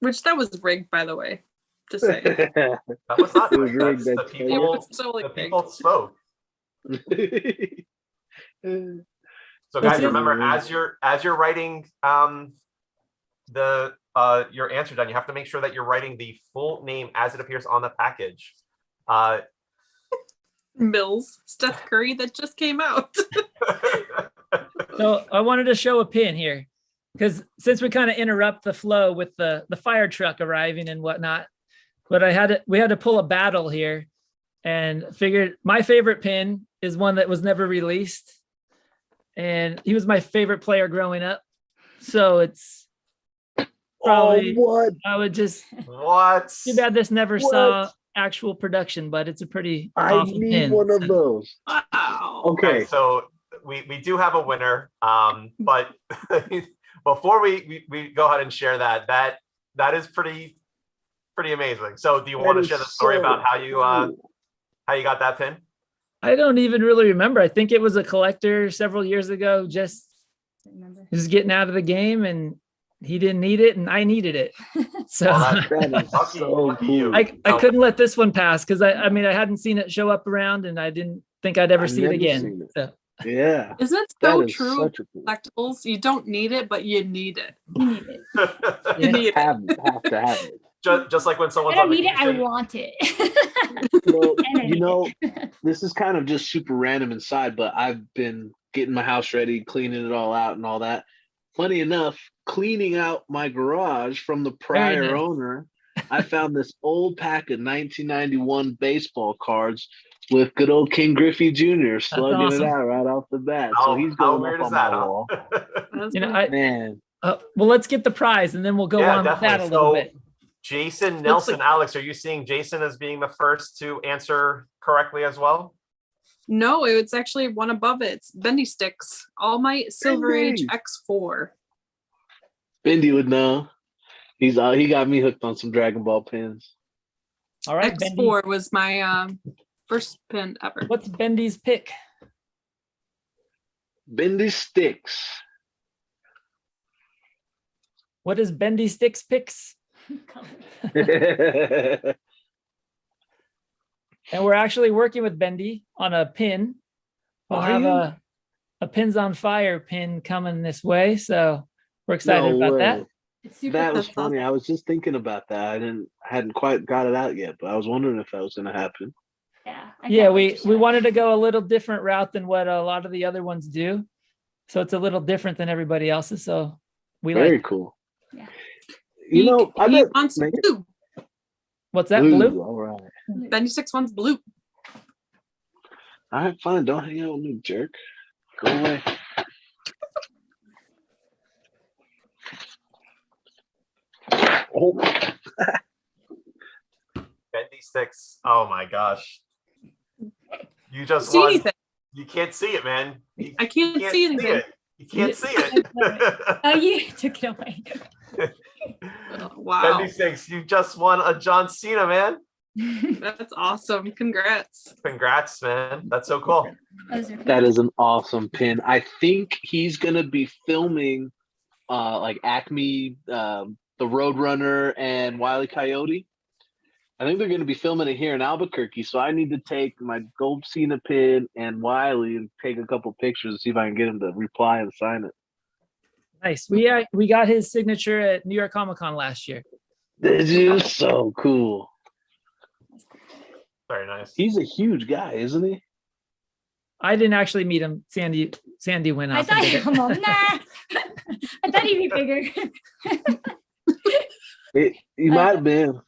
Which that was rigged, by the way. Just saying. that was not It was rigged. rigged, That's that's the fake. It people. was totally The rigged. people spoke. So guys, That's it. remember as you're writing your answer down, you have to make sure that you're writing the full name as it appears on the package. Mills, Steph Curry that just came out. So I wanted to show a pin here because since we kind of interrupt the flow with the fire truck arriving and whatnot, but we had to pull a battle here and figured my favorite pin is one that was never released. And he was my favorite player growing up. So it's probably, what? I would just, What? too bad this never What? saw actual production, but it's a pretty I awesome need pin. one of those. Wow. Okay. Okay, so we do have a winner, but before we go ahead and share that is pretty amazing. So do you want to share the story about how you got that pin? I don't even really remember. I think it was a collector several years ago, just Remember? he was getting out of the game and he didn't need it and I needed it. So Well, That is Lucky- so lucky you. cool. I couldn't let this one pass because I mean, I hadn't seen it show up around and I didn't think I'd ever I've see it never again. seen it. So Yeah. Isn't it That so is true? such a cool. Collectibles, you don't need it, but you need it. You need it. You Yeah. need it. Have to have it. just like when I someone's don't on need it. I vacation. want it. Well, And I you need know, this is kind of just super random inside, but I've been getting my house ready, cleaning it all out and all that. Funny enough, cleaning out my garage from the prior nice. owner, I found this old pack of 1991 baseball cards with good old King Griffey Jr. slugging it awesome. out right off the bat. How, So he's how going weird up is on my that, huh? wall. That's You know, fun. Man, well, let's get the prize and then we'll go Yeah, on with that a definitely. little So, bit. Jason, Looks Nelson, like- Alex, are you seeing Jason as being the first to answer correctly as well? No, it's actually one above it. It's Bendy Sticks. All Might Silver Age Bendy. X4. Bendy would know. He got me hooked on some Dragon Ball pins. All right, Bendy. X4 was my first pin ever. What's Bendy's pick? Bendy sticks. What is Bendy Sticks picks? And we're actually working with Bendy on a pin. We'll Are have you? a Pins on Fire pin coming this way. So we're excited No about way. that. It's super That was That's funny. I was just thinking about that. I hadn't quite got it out yet, but I was wondering if that was going to happen. Yeah. I Yeah, can't wait we to show we it. wanted to go a little different route than what a lot of the other ones do. So it's a little different than everybody else's. So we Very like cool. Yeah. You know, I he bet wants make it blue. what's that blue. blue? All right. Bendy Sticks wants blue. All right, fine. Don't hang out with me, jerk. Go away. Oh, Bendy Sticks. Oh my gosh. You just See won. anything? You can't see it, man. You I can't see anything. it. You can't Yeah. see it. Oh, you took it away. Oh, wow. Bendy Sticks, you just won a John Cena, man. That's awesome. Congrats. Congrats, man. That's so cool. Those are that is an awesome pin. I think he's going to be filming like Acme, the Roadrunner, and Wile E. Coyote. I think they're going to be filming it here in Albuquerque. So I need to take my gold Cena pin and Wiley and take a couple pictures and see if I can get him to reply and sign it. Nice. We got his signature at New York Comic Con last year. This is so cool. Very nice. He's a huge guy, isn't he? I didn't actually meet him. Sandy went I out. thought, and did it. come on, nah. I thought he'd be bigger. He might have been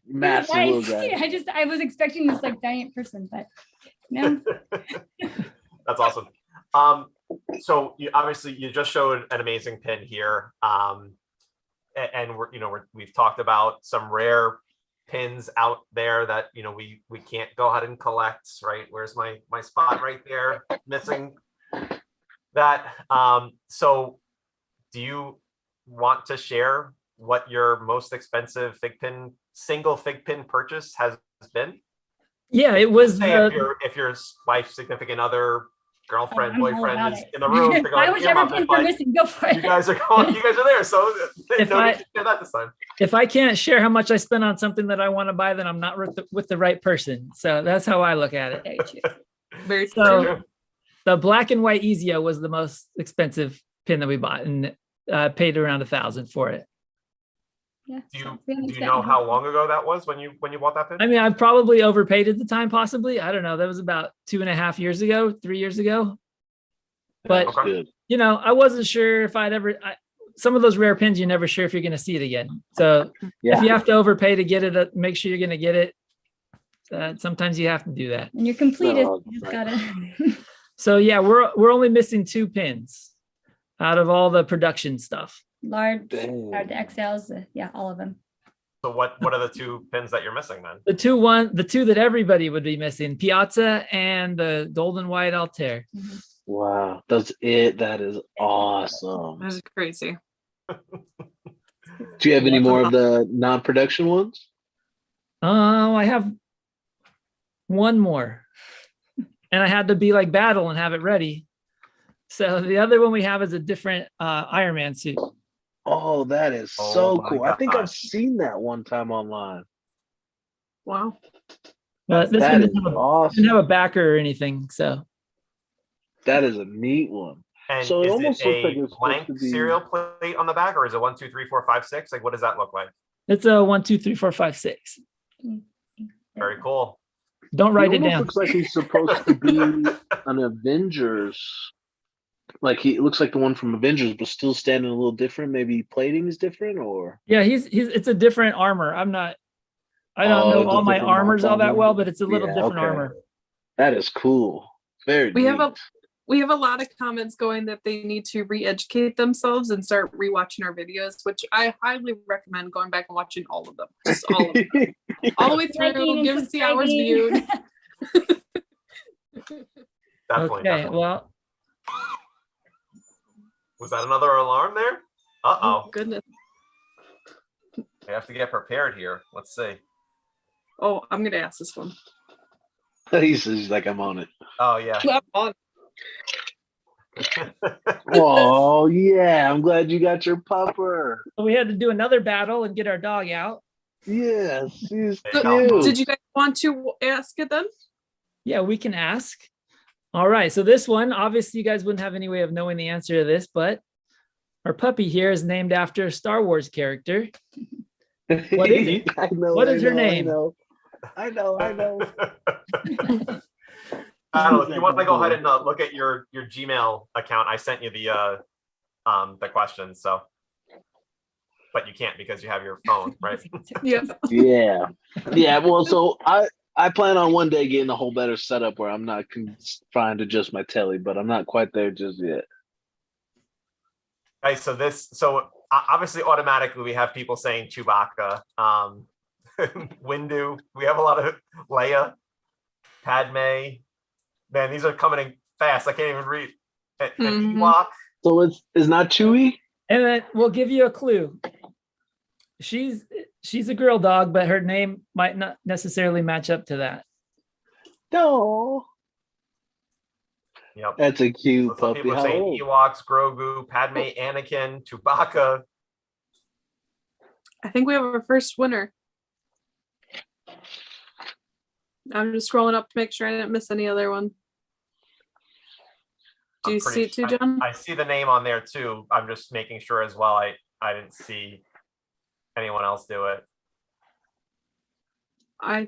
massive little guy. I was expecting this like giant person, but no. That's awesome. So you obviously you just showed an amazing pin here. And we've talked about some rare pins out there that we can't go ahead and collect, right? Where's my spot right there? Missing that. So do you want to share what your most expensive single FiGPiN purchase has been? Yeah, it was Say if your wife's significant other girlfriend, I'm all boyfriend about is it. in the room to go Buy ear whichever muffin, pins are but missing. Go for you it. guys are going, you guys are there, so If no I- need to share that this time. If I can't share how much I spent on something that I want to buy, then I'm not with the right person. So that's how I look at it. Very true. Very So true. the black and white Ezio was the most expensive pin that we bought, and paid around $1,000 for it. Yeah. Do so you we haven't do you spent know much. how long ago that was when you bought that pin? I mean, I probably overpaid at the time, possibly. I don't know. That was about 2.5 years ago, 3 years ago. But That's Okay. good. you know, I wasn't sure if I'd ever. Some of those rare pins, you're never sure if you're going to see it again. So Yeah. if you have to overpay to get it, make sure you're going to get it. Sometimes you have to do that. When you're completist, No, you just right. gotta. So yeah, we're only missing 2 pins out of all the production stuff. large, the Dang. XLs, yeah, all of them. So what are the 2 pins that you're missing then? The two that everybody would be missing, Piazza and the golden white Altair. Wow. That's it. That is awesome. That's crazy. Do you have any more of the non-production ones? Oh, I have one more. And I had to be like battle and have it ready. So the other one we have is a different Iron Man suit. Oh, that is Oh so my cool. I think I've gosh. seen that one time online. Wow. But this That one is didn't have a awesome. backer or anything. So That is a neat one. And So it is almost it looks like a it's supposed blank to be- serial plate on the back, or is it 1, 2, 3, 4, 5, 6? Like, what does that look like? it's a 1, 2, 3, 4, 5, 6. Very cool. Don't write He it almost down. looks like he's supposed to be an Avengers. Like he looks like the one from Avengers, but still standing a little different. Maybe plating is different, or Yeah, he's it's a different armor. I don't Oh, know it's a all my different armors all that armor. well, but it's a little Yeah, different okay. armor. that is cool. Very We have neat. we have a lot of comments going that they need to re-educate themselves and start rewatching our videos, which I highly recommend going back and watching all of them. Just all of them. All the way through, Liking and give us the hours subscribing. viewed. Definitely. Okay, definitely. well, Was that another alarm there? Uh-oh. Goodness. I have to get prepared here. Let's see. Oh, I'm gonna ask this one. He's like, I'm on it. Oh, yeah. I'm on. Oh yeah, I'm glad you got your pupper. we had to do another battle and get our dog out. Yes, he's There you go. cute. Did you guys want to ask it then? Yeah, we can ask. All right, so this one, obviously you guys wouldn't have any way of knowing the answer to this, but our puppy here is named after a Star Wars character. What is it? I know. What I is her know, name? I know. I don't know. If you want to go ahead and look at your Gmail account, I sent you the question. So, but you can't because you have your phone, right? Yes. Yeah, yeah. Well, so I plan on one day getting a whole better setup where I'm not trying to adjust my telly, but I'm not quite there just yet. Okay, so obviously automatically we have people saying Chewbacca, Windu. We have a lot of Leia, Padme. Man, these are coming in fast. I can't even read. And Mhm. Ewok. So it's not Chewy. And then we'll give you a clue. She's a girl dog, but her name might not necessarily match up to that. No, Yep. that's a cute Some puppy. people are How saying old? Ewoks, Grogu, Padme, Anakin, Chewbacca. I think we have our first winner. I'm just scrolling up to make sure I didn't miss any other one. Do you I'm see pretty it too, sure- John? I see the name on there too. I'm just making sure as well. I didn't see anyone else do it. I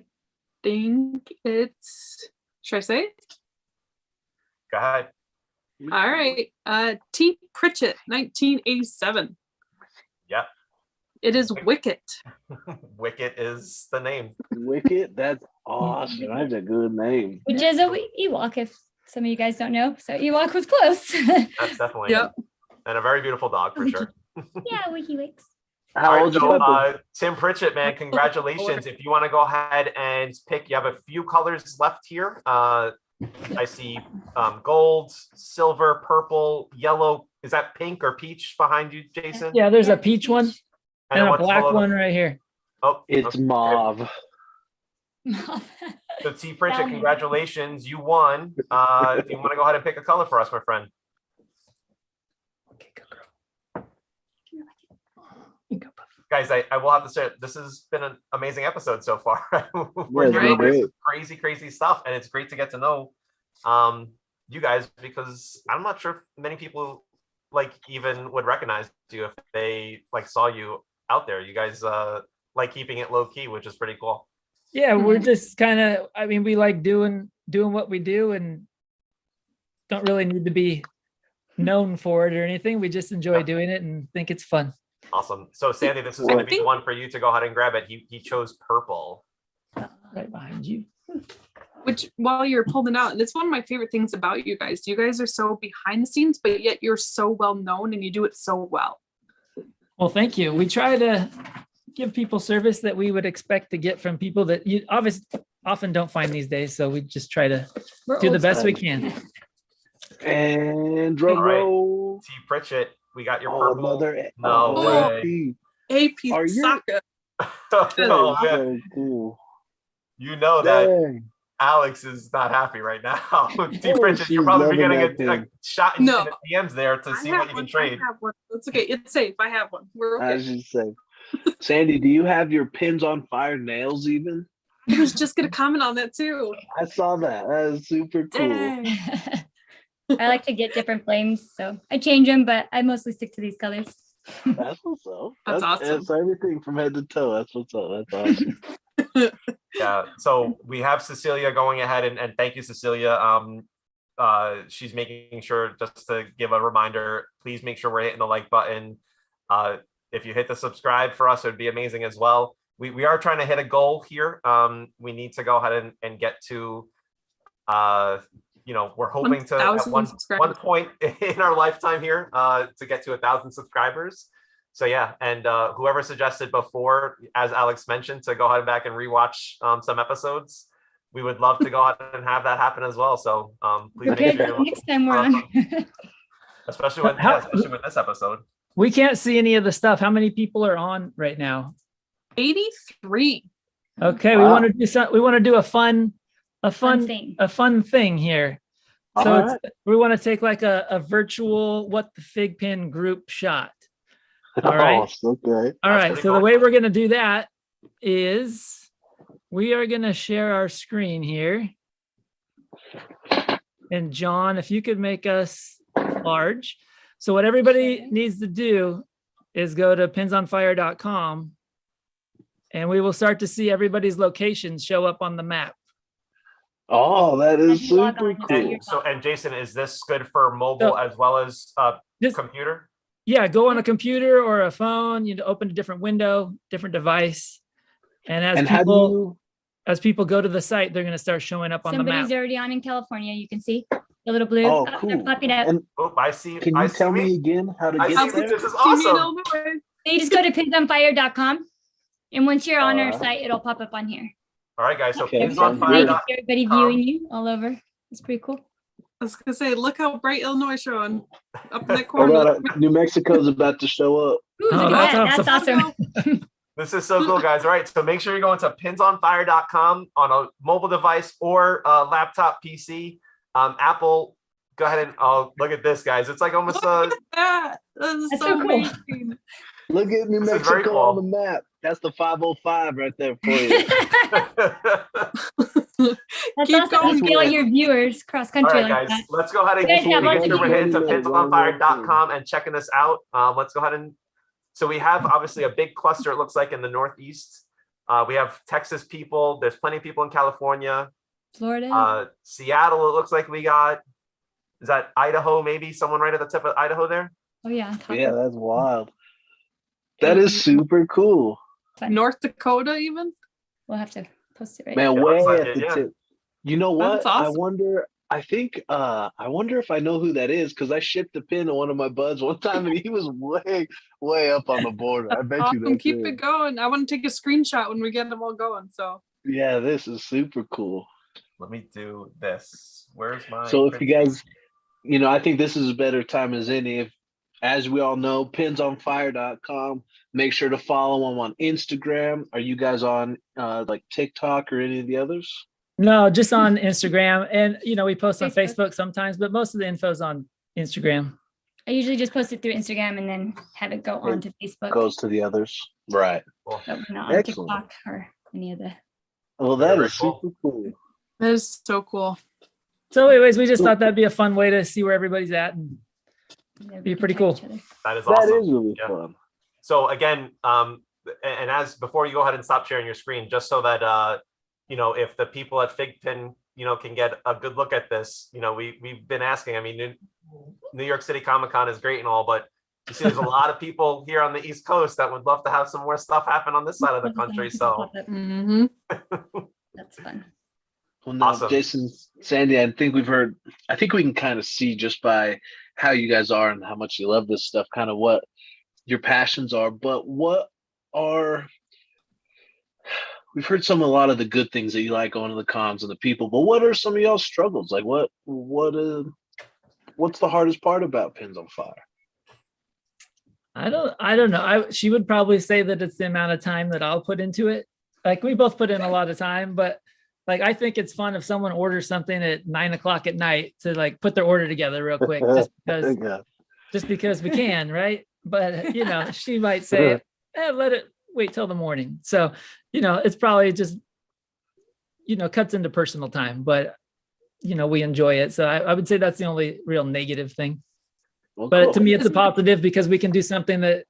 think it's. Should I say it? Go ahead. All right. T. Pritchett, 1987. Yep. It is Wicket. Wicket is the name. Wicked. That's awesome. That's a good name. Which is a Ewok, if some of you guys don't know. So Ewok was close. That's definitely Yep. and a very beautiful dog for sure. Yeah, Wiki Wicks. How All right, old's your so, puppy? Tim Pritchett, man, congratulations. If you want to go ahead and pick, you have a few colors left here. I see gold, silver, purple, yellow. Is that pink or peach behind you, Jason? Yeah, there's a peach one And and a what's black below the- one right here. Oh, It's okay. mauve. So T. Pritchett, Spell me. congratulations, you won. Do you want to go ahead and pick a color for us, my friend? Okay, go girl. You go, Puff. Guys, I will have to say this has been an amazing episode so far. We're Yeah, doing been all this great. crazy stuff, and it's great to get to know you guys, because I'm not sure if many people like even would recognize you if they like saw you out there. You guys like keeping it low key, which is pretty cool. Yeah, we're Mhm. just kind of, I mean, we like doing what we do and don't really need to be known for it or anything. We just enjoy doing it and think it's fun. Awesome. So Sandy, this is going to be the one for you to go ahead and grab it. He chose purple. Right behind you. Which, while you're pulling it out, and it's one of my favorite things about you guys. You guys are so behind the scenes, but yet you're so well known and you do it so well. Well, thank you. We try to give people service that we would expect to get from people that you obviously often don't find these days. So we just try to We're do the old best we school. can. And drum All right. roll. T. Pritchett, we got your Oh, purple. another No way. AP. AP Are you- Saka. Oh, That is man. so cool. You know that Dang. Alex is not happy right now. T. Oh, Pritchett, she's you're probably loving getting that a pin. shot in No. the DMs there to see what you can trade. I have one. It's okay. It's safe. I have one. We're I okay. should say. Sandy, do you have your pins on fire nails even? I was just gonna comment on that too. I saw that. That is super cool. Dang. I like to get different flames, so I change them, but I mostly stick to these colors. That's what's up. That's awesome. That's everything from head to toe. That's what's up. That's awesome. Yeah. So we have Cecilia going ahead and thank you, Cecilia. She's making sure, just to give a reminder, please make sure we're hitting the like button. If you hit the subscribe for us, it would be amazing as well. We are trying to hit a goal here. We need to go ahead and get to, we're hoping to at 1,000 one subscribers. point in our lifetime here to get to 1,000 subscribers. So yeah, and whoever suggested before, as Alex mentioned, to go ahead and back and rewatch some episodes, we would love to go ahead and have that happen as well. So please make Okay, sure you're next time we're on. especially especially with this episode. We can't see any of the stuff. How many people are on right now? 83. Okay, Wow. we want to do some. We want to do a fun thing here. So All it's, we want to take like a virtual What the FiGPiN group shot. All right. Oh, okay. All right. pretty So the cool. way we're going to do that is we are going to share our screen here. And John, if you could make us large. So what everybody Okay. needs to do is go to pinsonfire.com and we will start to see everybody's locations show up on the map. Oh, that is As you log super on, it's cool. your- And Jason, is this good for mobile So- as well as Just computer? yeah, go on a computer or a phone, open a different window, different device. And And how do as people go to the site, they're going to start showing up on the Somebody's map. already on in California. You can see the little blue. Oh, They're cool. popping up. And Oh, I see. can I you see tell me again how to I get see. there? This is See me in awesome. Illinois. So you just go to pinsonfire.com. And once you're on our Alright. site, it'll pop up on here. All right, guys. So Okay, Every- sounds Nice good. to see everybody viewing you all over. It's pretty cool. I was gonna say, look how bright Illinois is showing up in that Hold corner. on, New Mexico's about to show up. Ooh, Oh, look that's at that. That's awesome. This is so cool, guys. All right, so make sure you're going to pinsonfire.com on a mobile device or a laptop PC. Apple, go ahead and look at this, guys. It's like almost Look at that. That is That's so so cool. amazing. Look at New This is very Mexico on cool. the map. That's the 505 right there for you. That's Keep awesome going, to see all guys. your viewers cross All country right, like guys, that. let's go ahead and You guys have make lots sure of we're heading to videos. pinsonfire.com and checking this out. Let's go ahead and so we have obviously a big cluster, it looks like, in the Northeast. We have Texas people. There's plenty of people in California. Florida. Seattle, it looks like we got. Is that Idaho? Maybe someone right at the tip of Idaho there. Oh yeah. on top Yeah, of- that's wild. That is super cool. North Dakota, even. We'll have to post it right. Man, It way looks like at it, the yeah. tip. You know what? That's awesome. I wonder if I know who that is, because I shipped a pin to one of my buds one time and he was way up on the border. I bet you Awesome. that's Keep it. it going. I want to take a screenshot when we get them all going. So Yeah, this is super cool. Let me do this. Where's my? So if you guys, I think this is a better time as any. If, as we all know, pinsonfire.com. Make sure to follow them on Instagram. Are you guys on like TikTok or any of the others? No, just on Instagram. And, we post on Facebook. Facebook sometimes, but most of the info's on Instagram. I usually just post it through Instagram and then have it go on to Facebook. Goes to the others. Right. Cool. But we're not on Excellent. TikTok or any of the. Well, that Very is cool. super cool. That is so cool. So anyways, we just thought that'd be a fun way to see where everybody's at. And Be pretty cool. That is That awesome. is really Yeah. fun. So again, and as before you go ahead and stop sharing your screen, just so that if the people at FiGPiN can get a good look at this, we've been asking. I mean, New York City Comic Con is great and all, but you see, there's a lot of people here on the East Coast that would love to have some more stuff happen on this side of the country. So Mm-hmm. That's fun. Well, now, Awesome. Jason, Sandy, I think we can kind of see just by how you guys are and how much you love this stuff, kind of what your passions are. But we've heard a lot of the good things that you like going to the cons and the people, but what are some of y'all's struggles? Like what's the hardest part about Pins on Fire? I don't know. She would probably say that it's the amount of time that I'll put into it. Like we both put in a lot of time, but like I think it's fun if someone orders something at 9:00 at night to like put their order together real quick, just because we can, right? But she might say, let it wait till the morning. So, it's probably just, cuts into personal time, but we enjoy it. So I would say that's the only real negative thing. Well, But cool. to me, it's a positive because we can do something that,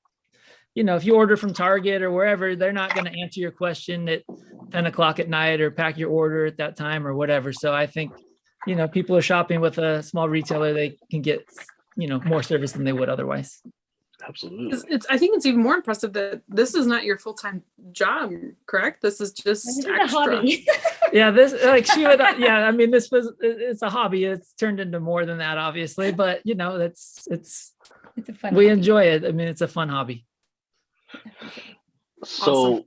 if you order from Target or wherever, they're not going to answer your question at 10:00 at night or pack your order at that time or whatever. So I think, people are shopping with a small retailer, they can get, more service than they would otherwise. Absolutely. I think it's even more impressive that this is not your full-time job, correct? This is just This is a extra. hobby. Yeah, it's a hobby. It's turned into more than that, obviously, but it's It's a fun. we hobby. enjoy it. I mean, it's a fun hobby. So, Awesome.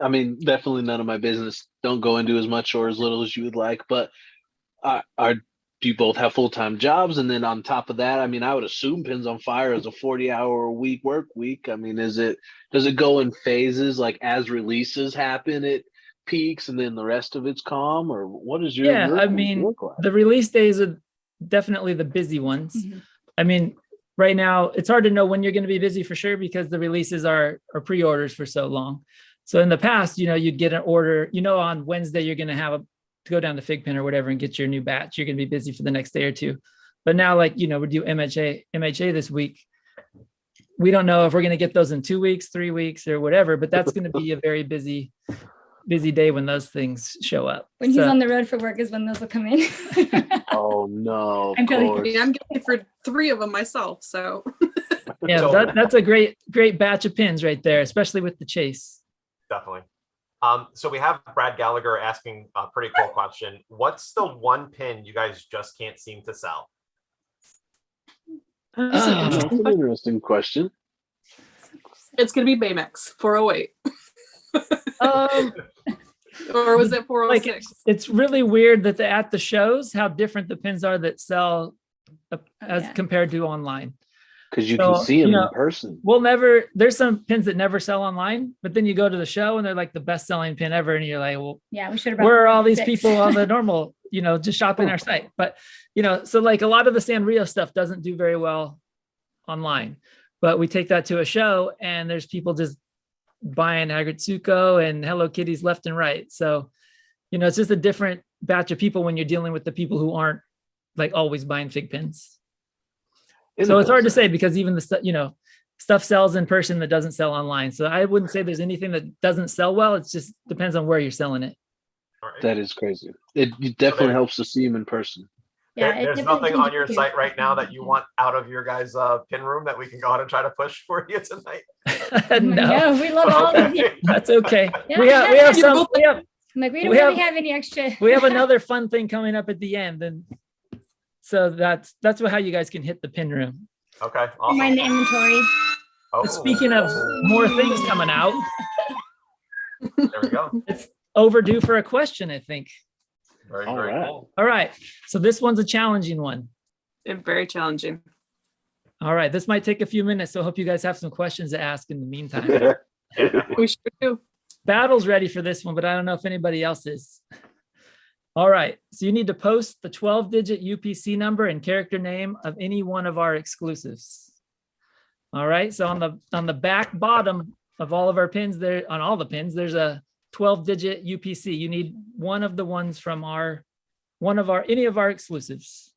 I mean, definitely none of my business. Don't go into as much or as little as you would like, but do you both have full-time jobs? And then on top of that, I mean, I would assume Pins on Fire is a 40-hour work week. I mean, does it go in phases, like as releases happen, it peaks and then the rest of it's calm, or what is your Yeah, I mean, work like? the release days are definitely the busy ones. Mhm. I mean, right now it's hard to know when you're going to be busy for sure because the releases are pre-orders for so long. So in the past, you'd get an order, on Wednesday, you're going to go down to FiGPiN or whatever and get your new batch. You're going to be busy for the next day or two. But now, like, we do MHA this week. We don't know if we're going to get those in 2 weeks, 3 weeks or whatever, but that's going to be a very busy day when those things show up. When he's So- on the road for work is when those will come in. Oh no! I'm Of totally course. I'm getting for 3 of them myself, so Yeah, So- that's a great batch of pins right there, especially with the chase. Definitely. So we have Brad Gallagher asking a pretty cool question. What's the one pin you guys just can't seem to sell? That's an interesting question. it's gonna be Baymax 408. Um, Or was it like 406? it's really weird that at the shows, how different the pins are that sell as yeah. compared to online. Because you So, can see them you in know, person. There's some pins that never sell online, but then you go to the show and they're like the best selling pin ever. And you're like, well, Yeah, we should have. where are all these 6. people on the normal, just shopping our site? But, so like a lot of the Sanrio stuff doesn't do very well online, but we take that to a show and there's people just buying Agritsuko and Hello Kitties left and right. So, it's just a different batch of people when you're dealing with the people who aren't like always buying fig pins. So it's hard to say because even the stuff, stuff sells in person that doesn't sell online. So I wouldn't say there's anything that doesn't sell well. It just depends on where you're selling it. All right. That is crazy. It definitely there- helps to see them in person. Yeah, it There's definitely nothing on your changes site right now that you want out of your guys' pin room that we can go ahead and try to push for you tonight. No, we love all of you. that's okay. Yeah, We have yeah, some. I'm like, we don't We really have- have any extra. We have another fun thing coming up at the end, and so that's how you guys can hit the pin room. Okay. Mind the Awesome. inventory. Oh, Speaking of more things coming out, there we go. it's overdue for a question, I think. Very, All very right. cool. All right, so this one's a challenging one. Very challenging. All right, this might take a few minutes, so I hope you guys have some questions to ask in the meantime. Yeah. We sure do. Battle's ready for this one, but I don't know if anybody else is. All right, so you need to post the 12-digit UPC number and character name of any one of our exclusives. All right, so on the back bottom of all of our pins there, on all the pins, there's a 12-digit UPC. You need one of the ones from any of our exclusives.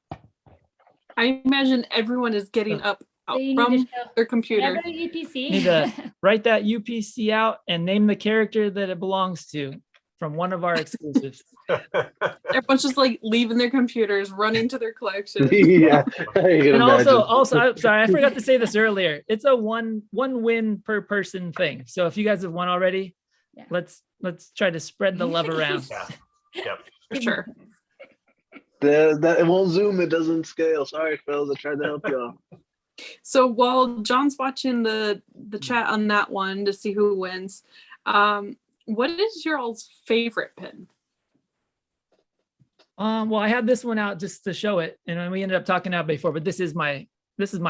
I imagine everyone is getting up So you need to from show their computer. whatever UPC. You need to write that UPC out and name the character that it belongs to from one of our exclusives. Everyone's just like leaving their computers, running to their collection. Yeah. I can And also, imagine. I'm sorry, I forgot to say this earlier. It's a one win per person thing. So if you guys have won already, Yeah. let's try to spread the love around. Yeah. Yep. For sure. That it won't zoom. It doesn't scale. Sorry, fellas. I tried to help y'all. So while John's watching the chat on that one to see who wins, what is your all's favorite pin? Well, I had this one out just to show it, and we ended up talking about it before, but this is my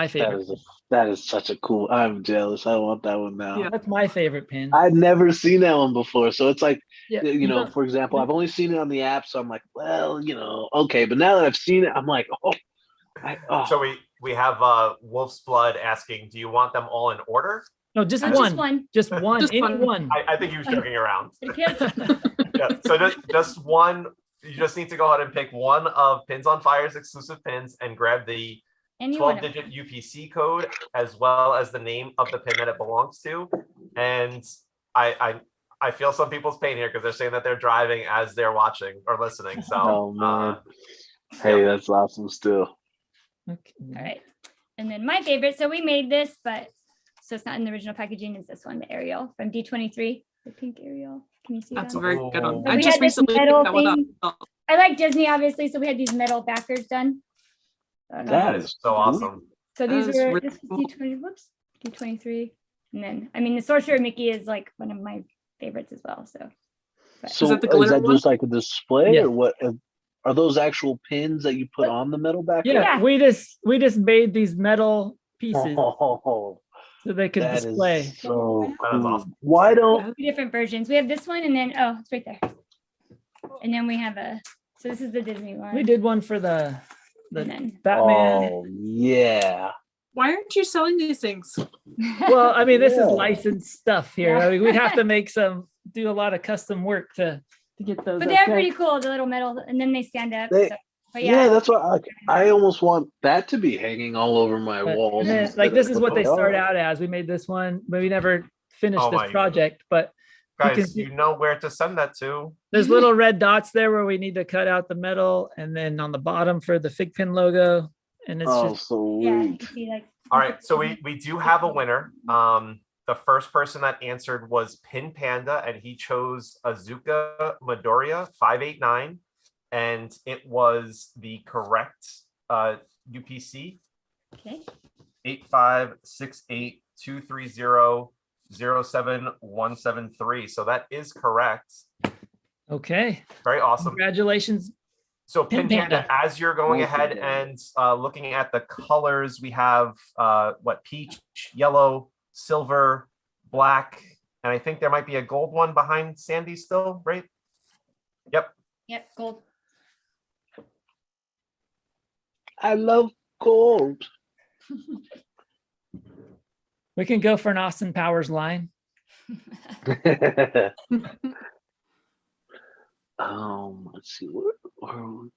favorite. That is such a cool. I'm jealous. I want that one now. Yeah. That's my favorite pin. I'd never seen that one before, so it's like, Yeah, you know, don't- for example, I've only seen it on the app, so I'm like, well, you know, okay. But now that I've seen it, I'm like, So we have Wolf's Blood asking, do you want them all in order? No, just Just one. one. Just one. Just Any one. one. I think he was joking around. Yes. Yeah. So just one. You just need to go ahead and pick one of Pins on Fire's exclusive pins and grab the Any one of them. 12-digit UPC code as well as the name of the pin that it belongs to. And I feel some people's pain here because they're saying that they're driving as they're watching or listening. So oh man, hey, that's awesome. Still, Okay. All right. And then my favorite, so we made this, but so it's not in the original packaging, is this one, the Ariel from D23, the pink Ariel. Can you see That's that? a very good one. Oh. I We just had this recently picked metal that one up. thing. I like Disney, obviously, so we had these metal backers done. I don't know. That that is is so cool. awesome. So That these is were really this cool. was D20, whoops, D23. And then, I mean, the Sorcerer Mickey is like one of my favorites as well. So so that the is glitter that one? just like a display, Yes. or what? Are those actual pins that you put on the metal back? Yeah, Yeah. we just made these metal pieces Oh, so they could that display. is so That is cool. awesome. Why don't? two different versions. We have this one and then, oh, it's right there. And then we have so this is the Disney one. We did one for the And then, Batman. Oh yeah. Why aren't you selling these things? Well, I mean, this is Yeah. licensed stuff here. Yeah. I mean, we'd have to do a lot of custom work to get those. but they're okay. pretty cool, the little metal, and then they stand up. They- so, but Yeah, yeah, that's what I almost want that to be hanging all over my But- walls. and then, instead like of this is what they putting- start out as. We made this one, but we never finished Oh this my- project. But you can Guys, see- you know where to send that to. there's little red dots there where we need to cut out the metal, and then on the bottom for the FiGPiN logo. And it's Oh, just yeah, you sweet. can see like. All right, so we do have a winner. The first person that answered was Pin Panda, and he chose Azuka Midoriya 589, and it was the correct UPC Okay. 856823007173. So that is correct. okay. Very awesome. Congratulations. So Pin Pin Panda, Panda. as you're going Awesome. ahead and looking at the colors, we have peach, yellow, silver, black, and I think there might be a gold one behind Sandy still, right? Yep. Yep, gold. I love gold. We can go for an Austin Powers line. Let's see where we go.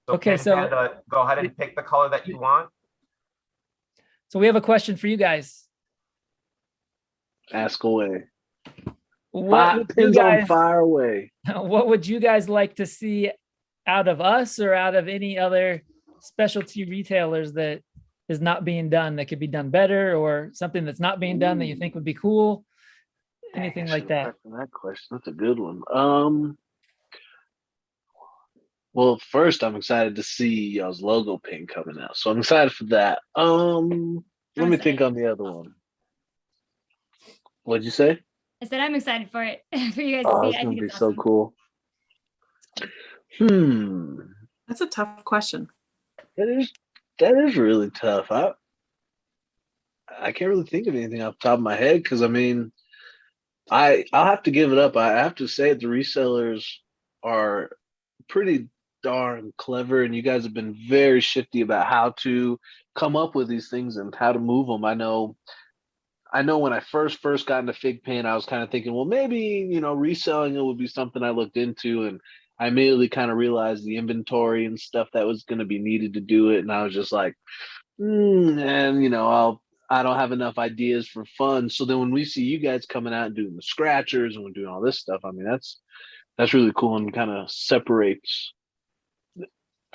Okay, Pin so- Panda, go ahead and pick the color that you want. So we have a question for you guys. Ask away. What would you Pins on guys, fire away. what would you guys like to see out of us or out of any other specialty retailers that is not being done that could be done better, or something that's not being done that you think would be cool? Anything like that? That question, that's a good one. Well, first I'm excited to see y'all's logo pin coming out, so I'm excited for that. Let me think on the other one. What'd you say? I said I'm excited for it for you guys to Oh, see. it's I gonna think be it's so awesome. cool. That's a tough question. That is really tough. I can't really think of anything off the top of my head because I mean, I'll have to give it up. I have to say the resellers are pretty darn clever, and you guys have been very shifty about how to come up with these things and how to move them. I know when I first got into FiGPiN, I was kind of thinking, well, maybe, reselling it would be something I looked into. And I immediately kind of realized the inventory and stuff that was going to be needed to do it. And I was just like, and I don't have enough ideas for fun. So then when we see you guys coming out and doing the scratchers and we're doing all this stuff, I mean, that's really cool and kind of separates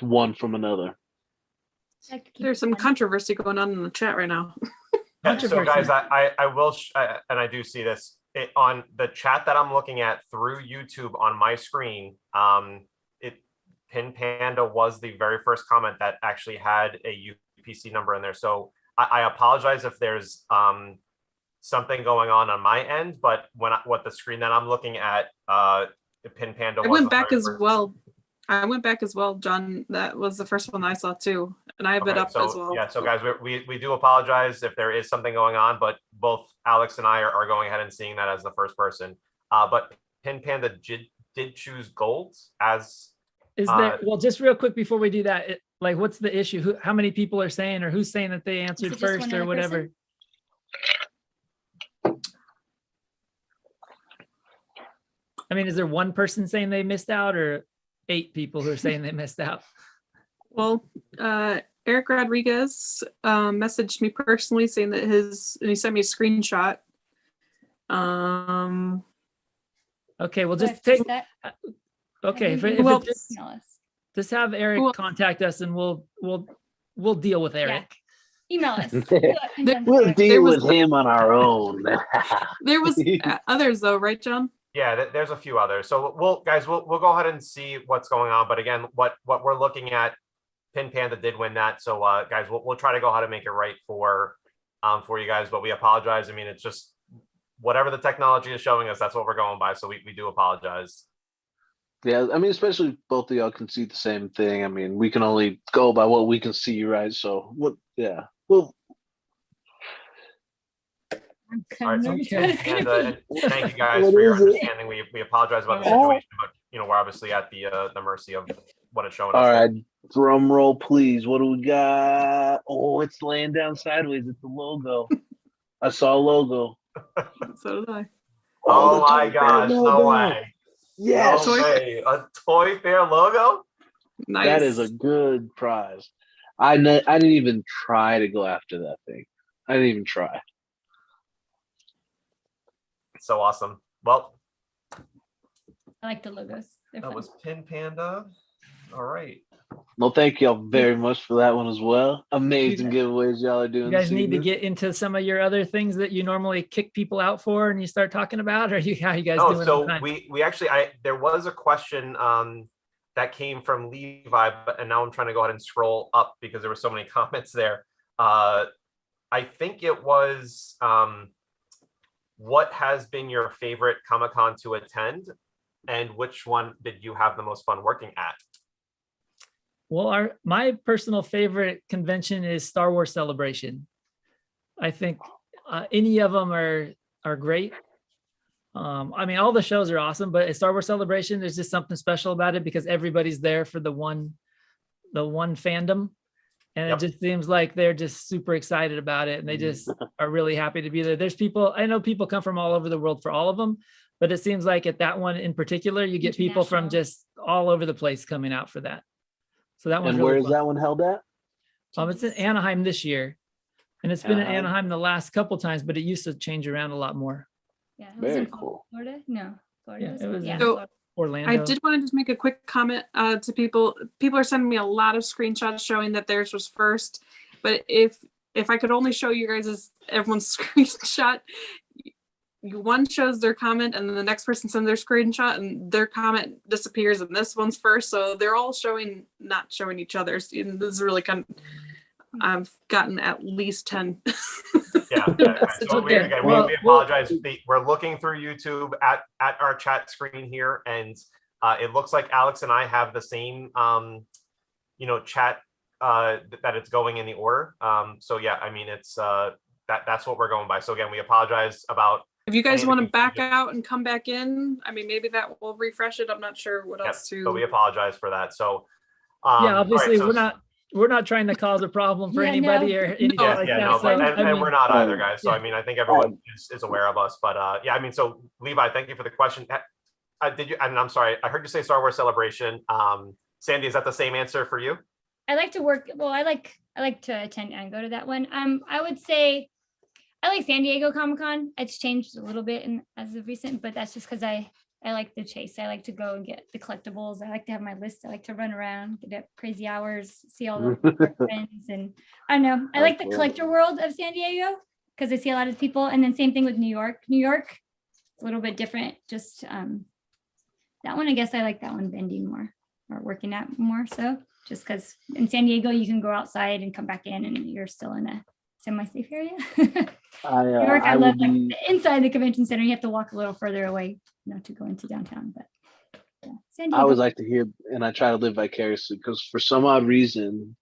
one from another. There's some controversy going on in the chat right now. Yeah, so guys, I will, and I do see this on the chat that I'm looking at through YouTube on my screen. Pin Panda was the very first comment that actually had a UPC number in there. So I apologize if there's something going on my end, but what the screen that I'm looking at, Pin Panda. I went back as well. I went back as well, John. That was the first one I saw too, and I have it up as well. Yeah, so guys, we do apologize if there is something going on, but both Alex and I are going ahead and seeing that as the first person. But Pin Panda did choose gold as. Is there? Well, just real quick before we do that, like, what's the issue? How many people are saying, or who's saying that they answered first, or whatever? I mean, is there one person saying they missed out, or 8 people who are saying they missed out? Well, Eric Rodriguez messaged me personally saying that and he sent me a screenshot. Okay, well, just take that. Okay, if just have Eric contact us, and we'll deal with Eric. Yeah. Email us. We'll deal with him on our own. There was others though, right, John? Yeah, there's a few others. So we'll go ahead and see what's going on. But again, what we're looking at, Pin Panda did win that. So guys, we'll try to go ahead and make it right for you guys. But we apologize. I mean, it's just whatever the technology is showing us, that's what we're going by. So we do apologize. Yeah, I mean, especially both of y'all can see the same thing. I mean, we can only go by what we can see, right? So yeah. Well, all right, so and thank you guys for your understanding. We apologize about the situation, but we're obviously at the mercy of what it's showing us. All right, drum roll, please. What do we got? Oh, it's laying down sideways. It's the logo. I saw a logo. So did I. Oh my gosh! No way. Yes. No way. A Toy Fair logo. Nice. That is a good prize. I didn't even try to go after that thing. I didn't even try. So awesome. Well, I like the logos. They're that fun. was Pin Panda. All right. Well, thank y'all very much for that one as well. Amazing giveaways y'all are doing. You guys need to get into some of your other things that you normally kick people out for, and you start talking about, or how you guys doing? So we actually, there was a question that came from Levi, and now I'm trying to go ahead and scroll up because there were so many comments there. I think it was, what has been your favorite Comic-Con to attend, and which one did you have the most fun working at? Well, my personal favorite convention is Star Wars Celebration. I think any of them are great. I mean, all the shows are awesome, but at Star Wars Celebration, there's just something special about it because everybody's there for the one fandom. And It just seems like they're just super excited about it, and they just are really happy to be there. There's people, I know people come from all over the world for all of them, but it seems like at that one in particular, you get people from just all over the place coming out for that. So that one. And where is that one held at? It's in Anaheim this year, and it's been in Anaheim the last couple times, but it used to change around a lot more. Yeah, it was very in cool. Florida. No, Florida. Yeah, it was in So Orlando. I did want to just make a quick comment to people. People are sending me a lot of screenshots showing that theirs was first, but if I could only show you guys everyone's screenshot, one shows their comment and then the next person sends their screenshot and their comment disappears and this one's first. So they're all not showing each other's. And this is really kind of, I've gotten at least 10. Yeah. So we apologize. We're looking through YouTube at our chat screen here, and it looks like Alex and I have the same, chat that it's going in the order. So yeah, I mean, it's that's what we're going by. So again, we apologize about If you guys Any want to other back confusion? out and come back in, I mean, maybe that will refresh it. I'm not sure what Yep, else but we to. apologize for that. So, Yeah, all right, obviously so we're not trying to cause a problem for Yeah, anybody no. or anything No. like yeah, that. no, So, but, I and mean, we're not either, guys. So yeah. I mean, I think everyone is aware of us. But yeah, I mean, so Levi, thank you for the question. Did you? And I'm sorry, I heard you say Star Wars Celebration. Sandy, is that the same answer for you? I like to work. Well, I like to attend and go to that one. I would say I like San Diego Comic-Con. It's changed a little bit as of recent, but that's just because I like the chase. I like to go and get the collectibles. I like to have my list. I like to run around, get up crazy hours, see all the friends, and I don't know. I like the collector world of San Diego because I see a lot of people. And then same thing with New York. New York, it's a little bit different. Just that one, I guess I like that one vending more or working out more. So just because in San Diego you can go outside and come back in, and you're still in a semi-safe area. New York, I love inside the convention center. You have to walk a little further away, to go into downtown. But yeah, San Diego. I always like to hear, and I try to live vicariously because for some odd reason,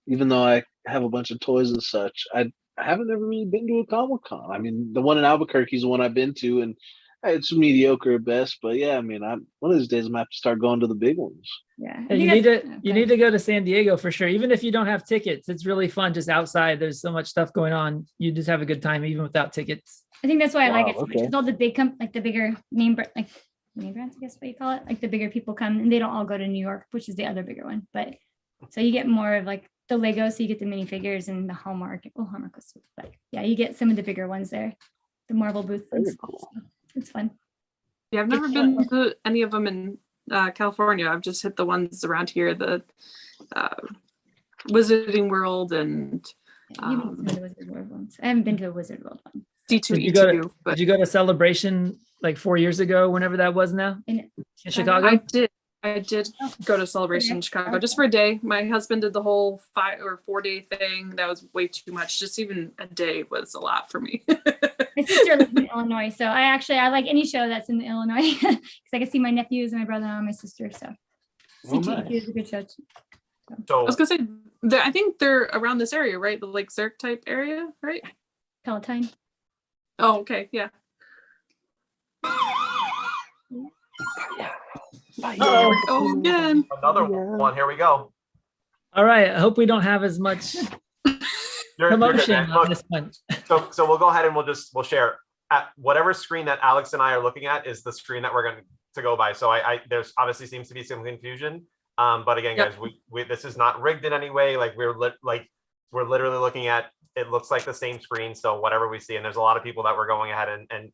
even though I have a bunch of toys and such, I haven't ever really been to a Comic-Con. I mean, the one in Albuquerque is the one I've been to, and it's mediocre at best. But yeah, I mean, one of these days I'm gonna have to start going to the big ones. Yeah, Yeah, you need to go to San Diego for sure. Even if you don't have tickets, it's really fun just outside. There's so much stuff going on. You just have a good time even without tickets. I think that's why I like it. Okay. Because all the big like the bigger name brands, I guess what you call it. Like the bigger people come, and they don't all go to New York, which is the other bigger one. But so you get more of like the Lego, so you get the minifigures and the Hallmark. Oh, Hallmark was, but yeah, you get some of the bigger ones there. The Marvel booth. Very cool. So it's fun. Yeah, I've never been to any of them in California. I've just hit the ones around here, the Wizarding World and You've been to some of the Wizard World ones. I haven't been to a Wizard World one. D2E2. Did you go to Celebration like 4 years ago, whenever that was now? In Chicago? I did go to Celebration in Chicago just for a day. My husband did the whole 5 or 4 day thing. That was way too much. Just even a day was a lot for me. My sister lives in Illinois, so I like any show that's in Illinois because I can see my nephews and my brother and my sister. So C2E2 is a good show. So I was gonna say, I think they're around this area, right? The Lake Zurich type area, right? Palatine. Oh, okay, yeah. Here we go again. another one. Here we go. All right. I hope we don't have as much You're good, promotion man. on Look, this one. so we'll go ahead and we'll share. At whatever screen that Alex and I are looking at is the screen that we're going to go by. So there's obviously seems to be some confusion. But again, guys, we this is not rigged in any way. Like we're literally looking at, it looks like the same screen. So whatever we see, and there's a lot of people that were going ahead and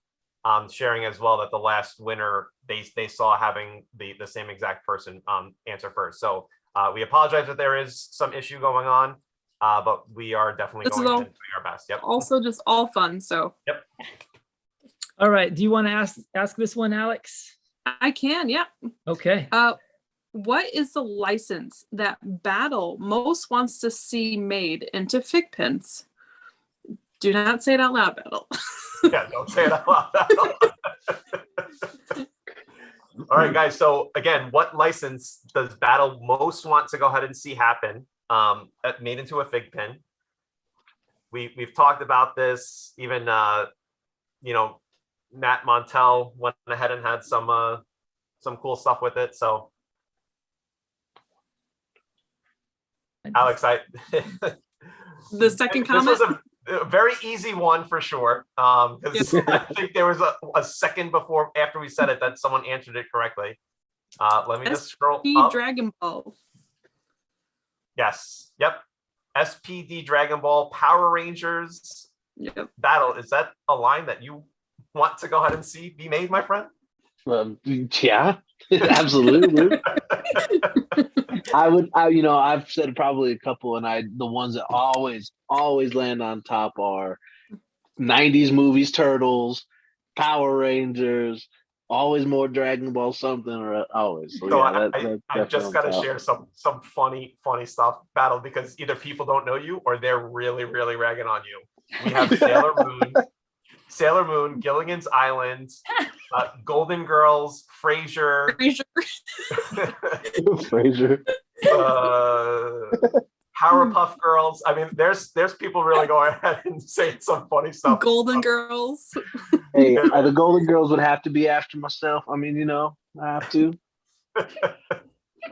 sharing as well that the last winner they saw having the same exact person answer first. So we apologize if there is some issue going on, but we are definitely going to do our best. Yep. Also just all fun. So yep. All right. Do you want to ask this one, Alex? I can, yeah. Okay. What is the license that Battle most wants to see made into FiGPiNs? Do not say it out loud, Battle. Yeah, don't say it out loud, Battle. All right, guys. So again, what license does Battle most want to go ahead and see happen made into a FiGPiN? We've talked about this. Even Matt Montel went ahead and had some cool stuff with it. So Alex, the second comment. This was a very easy one for sure. Because I think there was a second after we said it that someone answered it correctly. Let me just scroll up. Dragon Ball. Yes. Yep. SPD Dragon Ball Power Rangers. Yep. Battle. Is that a line that you want to go ahead and see be made, my friend? Yeah, absolutely. I've said probably a couple, and the ones that always land on top are 90s movies, Turtles, Power Rangers, always more Dragon Ball something, or always. So yeah, I just got to share some funny stuff, Battle, because either people don't know you or they're really, really ragging on you. We have Sailor Moon, Gilligan's Island, Golden Girls, Frasier. Powerpuff Girls. I mean, there's people really going ahead and saying some funny stuff. Golden Girls. Hey, the Golden Girls would have to be after myself. I mean, you know, I have to.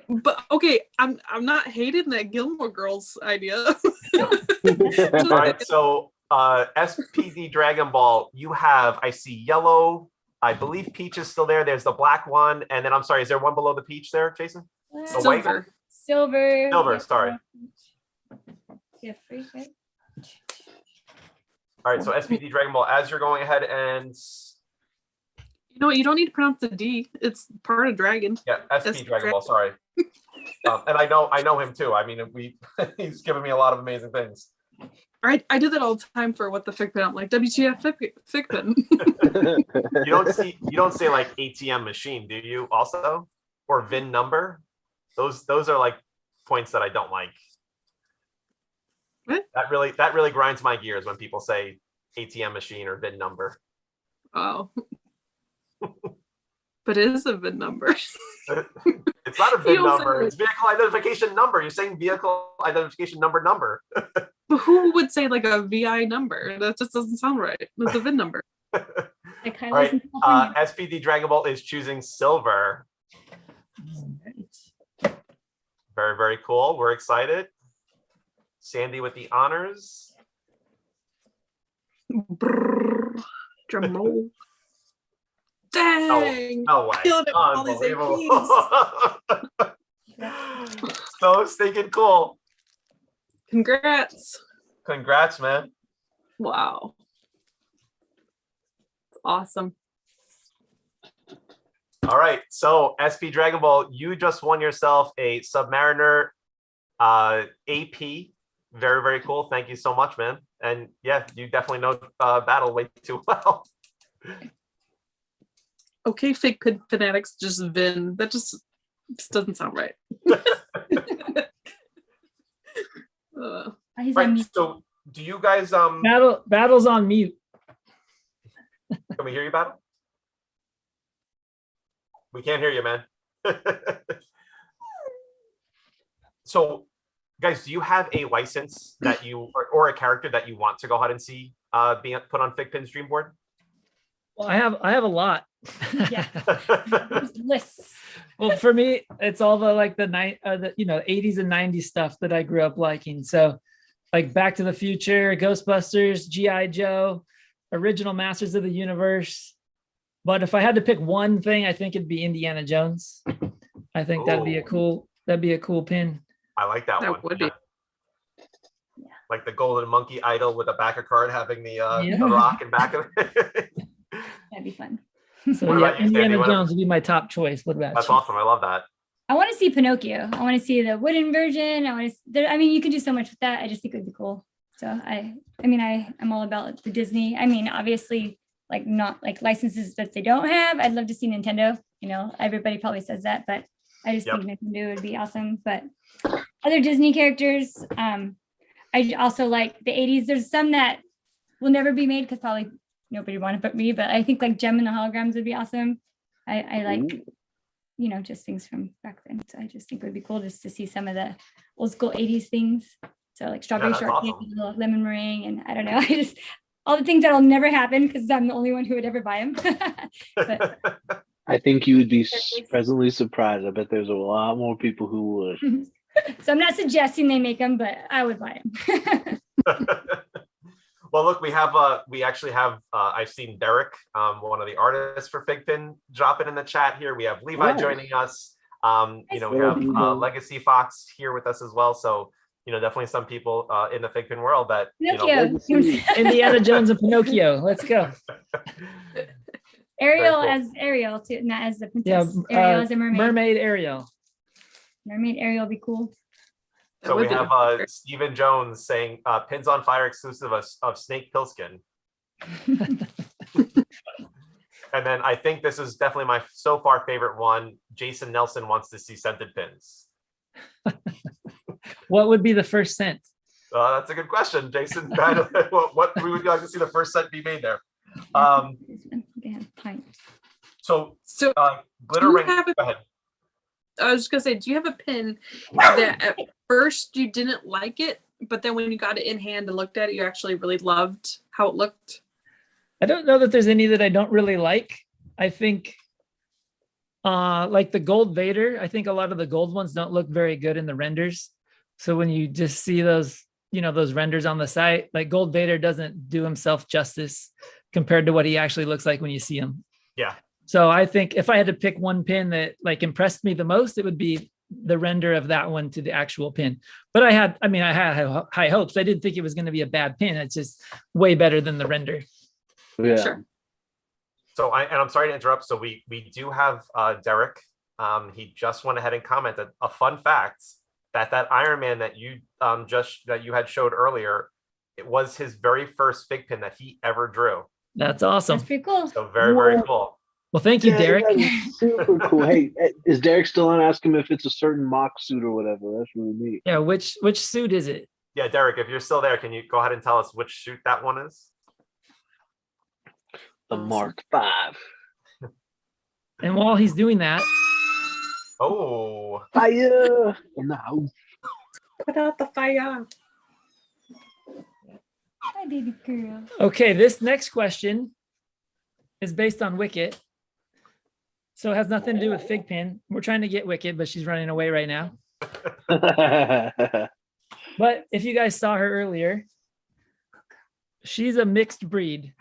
But okay, I'm not hating that Gilmore Girls idea. All right, so SPD Dragon Ball, you have, I see yellow. I believe peach is still there. There's the black one, and then I'm sorry, is there one below the peach there, Jason? The white one? Silver. Silver, sorry. Yeah, free, right? All right, so SPD Dragon Ball, as you're going ahead and You know what? You don't need to pronounce the D. It's part of dragon. yeah, SP Dragon Ball, sorry. And I know him too. I mean, he's given me a lot of amazing things. I do that all the time for what the FiGPiN. I'm like, WTFiGPiN. You don't say like ATM machine, do you? Also, or VIN number? Those are like points that I don't like. What? That really grinds my gears when people say ATM machine or VIN number. Oh. But it is a VIN number. It's not a VIN number. It's vehicle identification number. You're saying vehicle identification number. But who would say like a VI number? That just doesn't sound right. It's a VIN number. Like All right. SPD Dragon Ball is choosing silver. Very, very cool. We're excited. Sandy with the honors. Brrr, drum roll. Dang! No way. Killed it with all these Unbelievable. So stinking cool. Congrats. Congrats, man. Wow. Awesome. All right. So SP Dragon Ball, you just won yourself a Submariner AP. Very, very cool. Thank you so much, man. And yeah, you definitely know battle way too well. Okay, FiGPiN fanatics, just Vin. That just doesn't sound right. He's on Right. mute. So do you guys Battle's on mute. can we hear you, Battle? We can't hear you, man. So guys, do you have a license that you or a character that you want to go ahead and see being put on FiGPiN's dream board? Well, I have a lot. Yeah. There's lists. Well, for me, it's all the 80s and 90s stuff that I grew up liking. So like Back to the Future, Ghostbusters, G.I. Joe, original Masters of the Universe. But if I had to pick one thing, I think it'd be Indiana Jones. I think that'd be a cool pin. I like that one. Would be. Yeah. Like the golden monkey idol with a backer card having the Yeah. the rock in back of it. That'd be fun. So What yeah, about you, Sandy? Indiana What- Jones would be my top choice. What about That's you? awesome. I love that. I want to see Pinocchio. I want to see the wooden version. I mean, you can do so much with that. I just think it would be cool. So I'm all about the Disney. I mean, obviously, like not like licenses that they don't have. I'd love to see Nintendo. You know, everybody probably says that, but I just think Nintendo would be awesome. But other Disney characters, I also like the 80s. There's some that will never be made because probably nobody wanted but me. But I think like Gem and the Holograms would be awesome. I like, you know, just things from back then. So I just think it would be cool just to see some of the old school 80s things. So like strawberry that's shortcake, awesome. and the lemon meringue, and I don't know. I just all the things that'll never happen because I'm the only one who would ever buy them. But I think you would be pleasantly surprised. I bet there's a lot more people who would. so I'm not suggesting they make them, but I would buy them. Well, look, we actually have I've seen Derek, one of the artists for FiGPiN, drop it in the chat here. We have Levi joining us. You know, we have Legacy Fox here with us as well. So, you know, definitely some people in the FiGPiN world that, you know, Indiana Jones and Pinocchio. Let's go. Ariel cool. as Ariel too, not as the Yeah, princess. Ariel as a mermaid. Mermaid Ariel. Mermaid Ariel would be cool. So we have Stephen Jones saying pins on fire exclusive of Snake Pilskin. And then I think this is definitely my so far favorite one. Jason Nelson wants to see scented pins. What would be the first scent? That's a good question, Jason. What we would like to see the first set be made there? So glitter ring. Go ahead. I was just gonna say, do you have a pin that at first you didn't like it, but then when you got it in hand and looked at it, you actually really loved how it looked? I don't know that there's any that I don't really like. I think like the gold Vader, I think a lot of the gold ones don't look very good in the renders. So when you just see those, those renders on the site, like gold Vader doesn't do himself justice compared to what he actually looks like when you see him. Yeah. So I think if I had to pick one pin that like impressed me the most, it would be the render of that one to the actual pin. But I had high hopes. I didn't think it was going to be a bad pin. It's just way better than the render. Yeah. Sure. So I'm sorry to interrupt. So we do have Derek. He just went ahead and commented a fun fact that Iron Man that you had showed earlier, it was his very first FiGPiN that he ever drew. That's awesome. That's pretty cool. So very cool. Well, thank you, Yeah, Derek. that is super cool. Hey, is Derek still on? Ask him if it's a certain mock suit or whatever. That's really neat. Yeah, which suit is it? Yeah, Derek, if you're still there, can you go ahead and tell us which suit that one is? The Mark V. And while he's doing that, Oh, Fire in the house. Put out the fire. Hi, baby girl. okay, this next question is based on Wicket. So it has nothing to do with FiGPiN. We're trying to get Wicket, but she's running away right now. But if you guys saw her earlier, she's a mixed breed.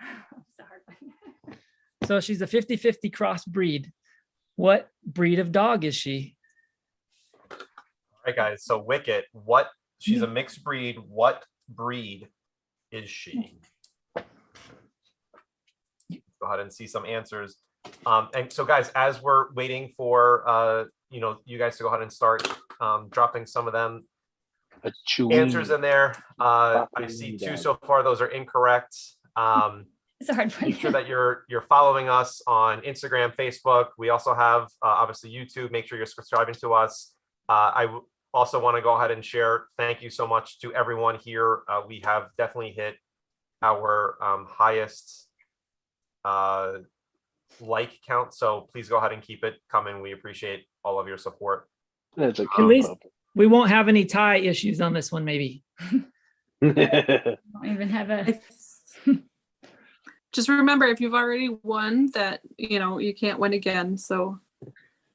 So she's a 50-50 cross breed. What breed of dog is she? all right, guys. So Wicket, she's a mixed breed. What breed is she? Go ahead and see some answers. And so guys, as we're waiting for you guys to go ahead and start dropping some of them answers in there. I see 2 so far. Those are incorrect. It's a hard one. Make sure that you're following us on Instagram, Facebook. We also have obviously YouTube. Make sure you're subscribing to us. I also want to go ahead and share. Thank you so much to everyone here. We have definitely hit our highest like count. So please go ahead and keep it coming. We appreciate all of your support. That's a At least we won't have any tie issues on this one, maybe. Don't even have a. Just remember, if you've already won, that you can't win again. So,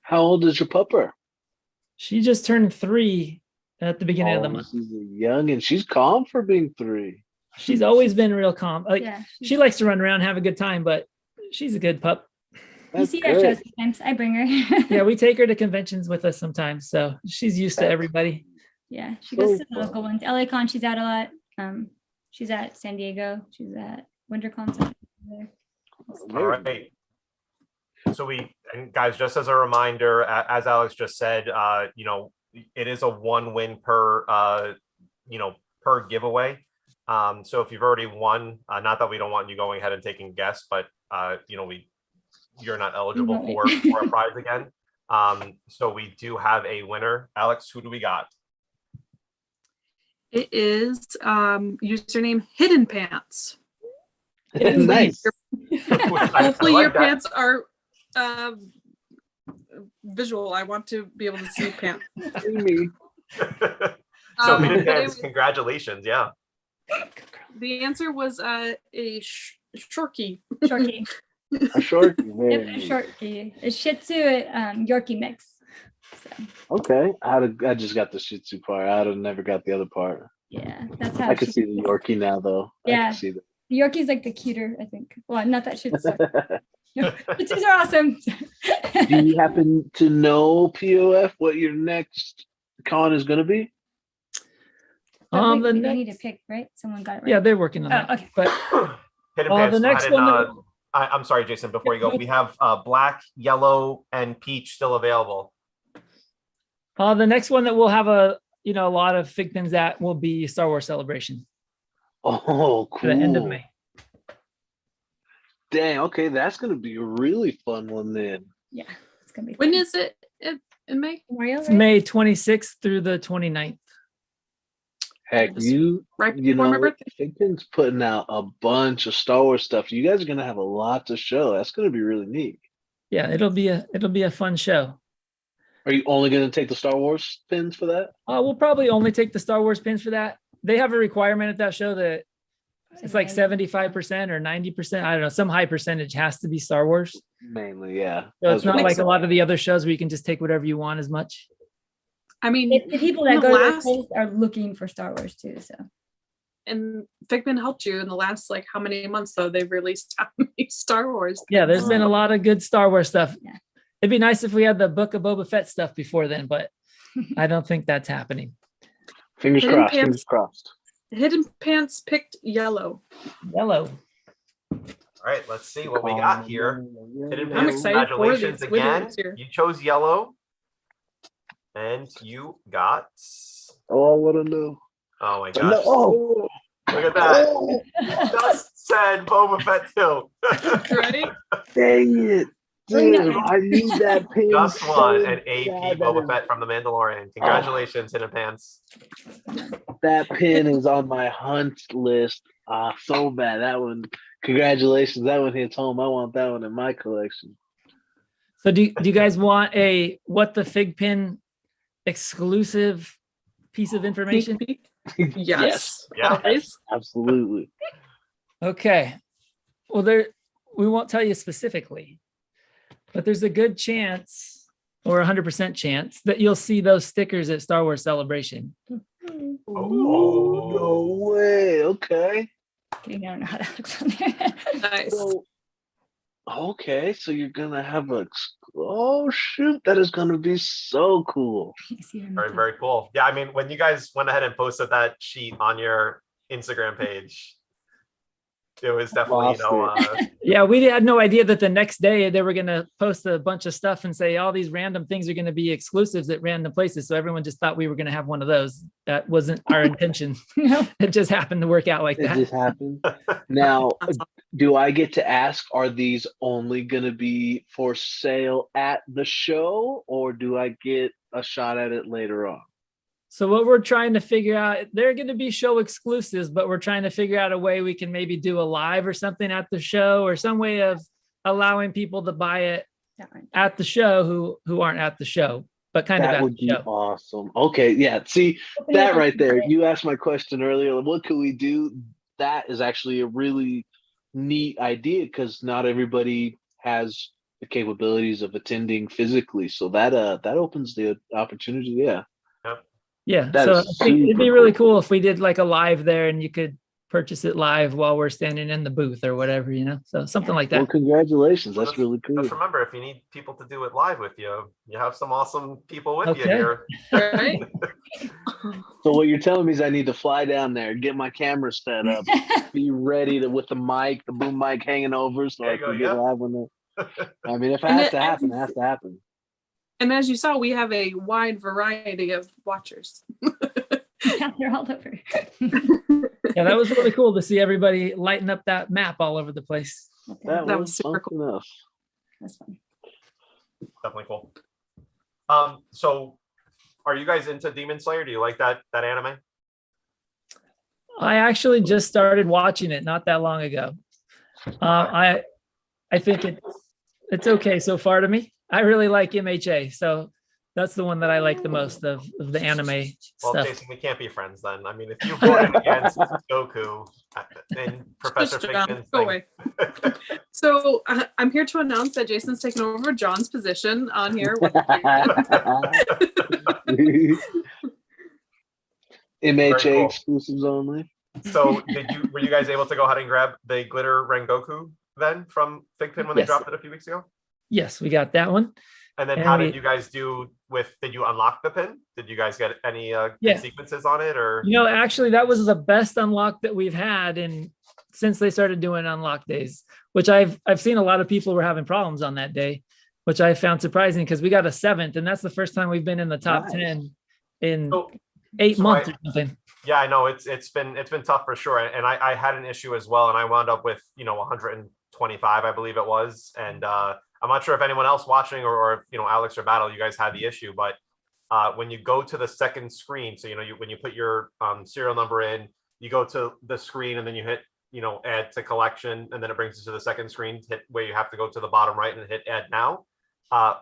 How old is your pupper? She just turned 3 at the beginning of the month. She's young and she's calm for being 3. She's always been real calm. Like Yeah. she likes to run around, have a good time, but she's a good pup. You That's see her good. shows sometimes. I bring her. Yeah, we take her to conventions with us sometimes, so she's used to everybody. Yeah, she goes So to the local ones. LA Con, she's out a lot. She's at San Diego. She's at WinterCon. So there. All right. So and guys, just as a reminder, as Alex just said, it is a 1 win per per giveaway. So if you've already won, not that we don't want you going ahead and taking guests, but you're not eligible for a prize again. So we do have a winner. Alex, who do we got? it is username Hidden Pants. Nice. Hopefully like your that. pants are visual. I want to be able to see pants. Me. So Hidden But Pants, anyways, congratulations. Yeah. the answer was a shorkie. Shorty. A short. Yep, a Shorty. A Shih Tzu Yorkie mix. So, Okay. I just got the Shih Tzu part. I'd have never got the other part. yeah, that's how I can see the Yorkie now, though. I Yeah. can see that. The Yorkie's like the cuter, I think. Well, not that Shih Tzu. Shih Tzus are awesome. Do you happen to know, POF, what your next con is going to be? But The wait, they next, need to pick, right? Someone got it right. yeah, they're working on that. Oh, okay. But Hidden the Pants, go next ahead and, one I'm sorry, Jason, before you go, we have black, yellow, and peach still available. the next one that we'll have a lot of FiGPiNs at will be Star Wars Celebration Oh, at the end of cool. May. Dang, okay, that's going to be a really fun one then. Yeah, it's gonna be. When fun. is it in May? Memorial? It's Right? May 26th through the 29th. Heck, Just you Right you before my know, birthday. FiGPiN's putting out a bunch of Star Wars stuff. You guys are going to have a lot to show. That's going to be really neat. Yeah, it'll be a fun show. Are you only going to take the Star Wars pins for that? We'll probably only take the Star Wars pins for that. They have a requirement at that show that It's like 75% or 90%. I don't know. Some high percentage has to be Star Wars. Mainly, yeah. So it's That's not what- like a lot of the other shows where you can just take whatever you want as much. I mean, The people in that the go to last- those posts are looking for Star Wars too. So and FiGPiN helped you in the last like how many months though they've released how many Star Wars. Yeah, there's been a lot of good Star Wars stuff. Yeah. It'd be nice if we had the Book of Boba Fett stuff before then, but I don't think that's happening. Fingers Hidden crossed. Pants. Fingers crossed. Hidden Pants picked yellow. Yellow. All right, let's see what we got here. Hidden I'm Pants, excited for congratulations these again. winners here. You chose yellow. And you got, Oh, I want to know. oh my No, gosh, oh, look at that. oh, Just said Boba Fett too. Right? dang it. Dude, I need that pin. Just so won an AP bad. Boba Fett from The Mandalorian. Congratulations, Hidden Pants. That pin is on my hunt list. So bad. That one, congratulations. That one hits home. I want that one in my collection. So do you guys want a what the FiGPiN exclusive piece of information? Yes. Yeah. Always. Absolutely. Okay. Well, we won't tell you specifically, but there's a good chance or 100% chance that you'll see those stickers at Star Wars Celebration. Oh, no way. Okay. I don't know how that looks on there. Nice. So, okay, so you're gonna have a oh shoot, that is gonna be so cool. Very, very cool. Yeah, I mean, when you guys went ahead and posted that sheet on your Instagram page, it was definitely, Yeah, we had no idea that the next day they were going to post a bunch of stuff and say all these random things are going to be exclusives at random places. So everyone just thought we were going to have one of those. That wasn't our intention. It just happened to work out like It that. just happened. Now, do I get to ask, are these only gonna be for sale at the show, or do I get a shot at it later on? So what we're trying to figure out, they're going to be show exclusives, but we're trying to figure out a way we can maybe do a live or something at the show, or some way of allowing people to buy it at the show who aren't at the show, but kind of That at would the be show. awesome. Okay, yeah. See, that right there. You asked my question earlier. What could we do? That is actually a really neat idea because not everybody has the capabilities of attending physically. So that opens the opportunity. Yeah. Yeah, That so I is think it'd super be really cool. cool if we did like a live there and you could purchase it live while we're standing in the booth or whatever, so something like Well, that. congratulations. Well, That's really cool. Just remember, if you need people to do it live with you, you have some awesome people with you Okay. here. Right? So what you're telling me is I need to fly down there, get my camera set up, be ready to with the mic, the boom mic hanging over, so There I you go, can get yeah. live on it. I mean, if it And has it- to happen, it has to happen. And as you saw, we have a wide variety of watchers. Yeah, they're all over. Yeah, that was really cool to see everybody lighting up that map all over the place. That, That was was super something else. That's fun. Definitely cool. So are you guys into Demon Slayer? Do you like that anime? I actually just started watching it not that long ago. I think it's okay so far to me. I really like MHA, so that's the one that I like the most of the anime Well, stuff. Jason, we can't be friends then. I mean, if you voted against Goku in Professor Push John, Fickman's go thing, away. So I'm here to announce that Jason's taken over John's position on here. With MHA cool. exclusives only. so were you guys able to go ahead and grab the glitter Rengoku then from FiGPiN when they Yes. dropped it a few weeks ago? Yes, we got that one. And then And how we- did you guys do did you unlock the pin? Did you guys get any good Yeah. sequences on it or? Actually, that was the best unlock that we've had since they started doing unlock days, which I've seen a lot of people were having problems on that day, which I found surprising because we got a 7th, and that's the first time we've been in the top Nice. 10 in So- 8 so months I- or something. Yeah, I know it's been tough for sure. And I had an issue as well. And I wound up with, 125, I believe it was. And I'm not sure if anyone else watching or if, Alex or Battle, you guys had the issue, but when you go to the second screen, so, when you put your serial number in, you go to the screen and then you hit, add to collection. And then it brings you to the second screen where you have to go to the bottom right and hit add now.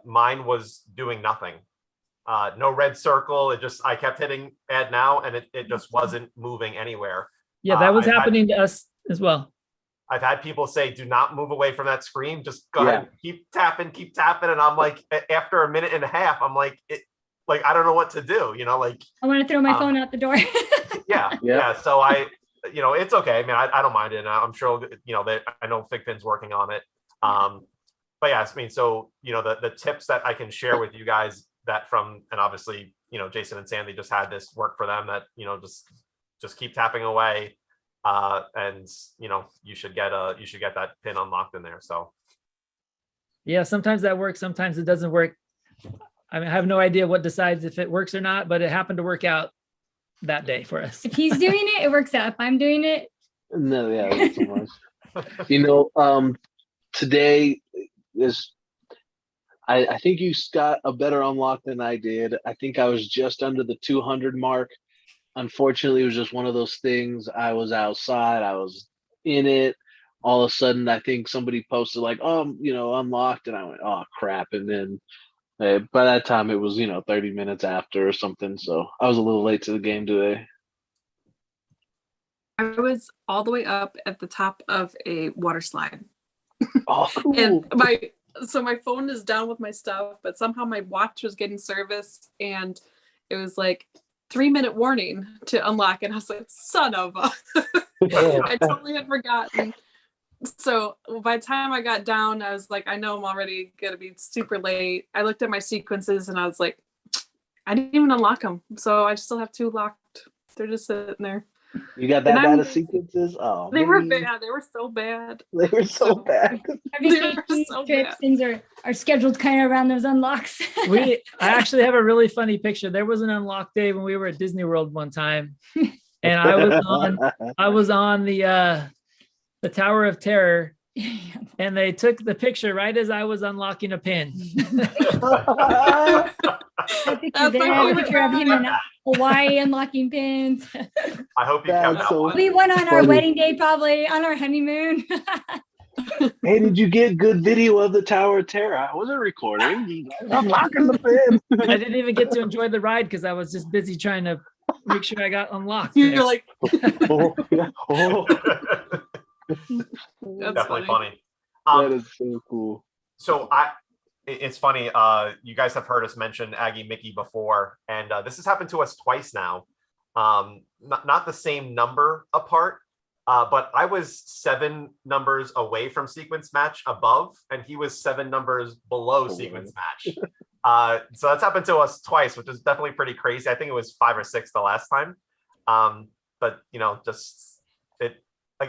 Mine was doing nothing. No red circle. I kept hitting add now and it just wasn't moving anywhere. Yeah, that was I had- happening to us as well. I've had people say, do not move away from that screen. Just go Yeah. ahead, keep tapping. And I'm like, after a minute and a half, I'm like, I don't know what to do, like. I want to throw my phone out the door. Yeah. So it's okay. I mean, I don't mind it. And I'm sure, I know FiGPiN's working on it. But yeah, I mean, so, the tips that I can share with you guys and obviously, Jason and Sandy just had this work for them that, just keep tapping away. And you should get that pin unlocked in there. So yeah, sometimes that works, sometimes it doesn't work. I mean, I have no idea what decides if it works or not, but it happened to work out that day for us. If he's doing it, it works out. If I'm doing it, no, yeah, not so much. Today is. I think you got a better unlock than I did. I think I was just under the 200 mark. Unfortunately, it was just one of those things. I was outside, I was in it. All of a sudden, I think somebody posted like, unlocked, and I went, oh crap. And then by that time, it was 30 minutes after or something. So I was a little late to the game today. I was all the way up at the top of a water slide. Oh, cool. And my phone is down with my stuff, but somehow my watch was getting service, and it was like 3-minute warning to unlock, and I was like, son of a. I totally had forgotten. So by the time I got down, I was like, I know I'm already gonna be super late. I looked at my sequences and I was like, I didn't even unlock them, so I still have 2 locked. They're just sitting there. You got that bad of sequences? Oh, they were bad. They were so bad. They were so bad. our vacation trips, things are scheduled kind of around those unlocks. I actually have a really funny picture. There was an unlock day when we were at Disney World one time, and I was on the Tower of Terror, and they took the picture right as I was unlocking a pin. A picture of him in Hawaii unlocking pins. I hope you kept that one. We went on our wedding day, probably on our honeymoon. Hey, did you get good video of the Tower of Terror? I wasn't recording. I'm locking the pin. I didn't even get to enjoy the ride because I was just busy trying to make sure I got unlocked. You're like, That's definitely funny. That is so cool. So it's funny. You guys have heard us mention Aggie Mickey before, and this has happened to us twice now. Not the same number apart, but I was 7 numbers away from sequence match above, and he was 7 numbers below sequence match. So that's happened to us twice, which is definitely pretty crazy. I think it was 5 or 6 the last time. But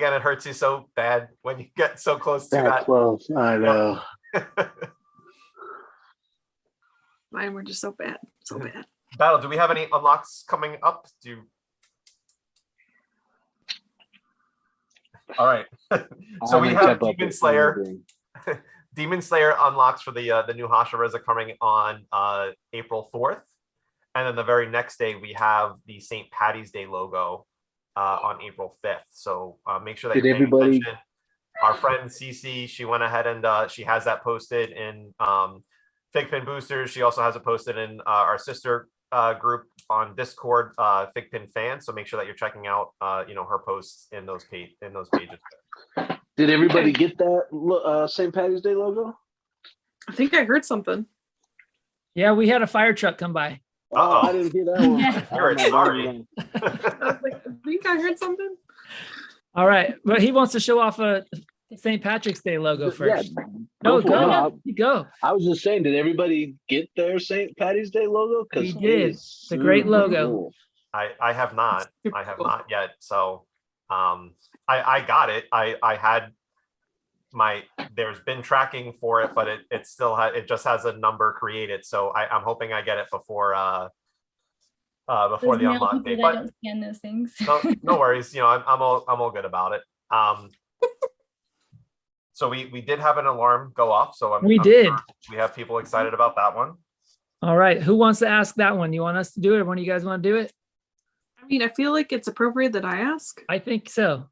it hurts you so bad when you get so close to that. Close. I know. Mine were just so bad. So bad. Battle, do we have any unlocks coming up? All right. So we have Demon Slayer. Demon Slayer unlocks for the new Hashireza coming on April 4th. And then the very next day, we have the St. Patty's Day logo on April 5th. So make sure that you're paying attention. Our friend Cece, she went ahead and she has that posted in FiGPiN Boosters. She also has it posted in our sister group on Discord, FiGPiN Fans. So make sure that you're checking out her posts in those pages. Did everybody get that St. Patty's Day logo? I think I heard something. Yeah, we had a fire truck come by. Oh, I didn't hear that one. You're sorry. I was like, I think I heard something. All right, but he wants to show off a St. Patrick's Day logo first. Yeah, No, go. Go. I was just saying, did everybody get their St. Patty's Day logo? We did. It's a great logo. Cool. I have not. I have not yet. So I got it. I had there's been tracking for it, but it still it just has a number created. So I'm hoping I get it before the unlock date. But don't scan those things. no worries. I'm all good about it. So we did have an alarm go off. So I'm sure we have people excited about that one. All right. Who wants to ask that one? You want us to do it? Or one of you guys want to do it? I mean, I feel like it's appropriate that I ask. I think so.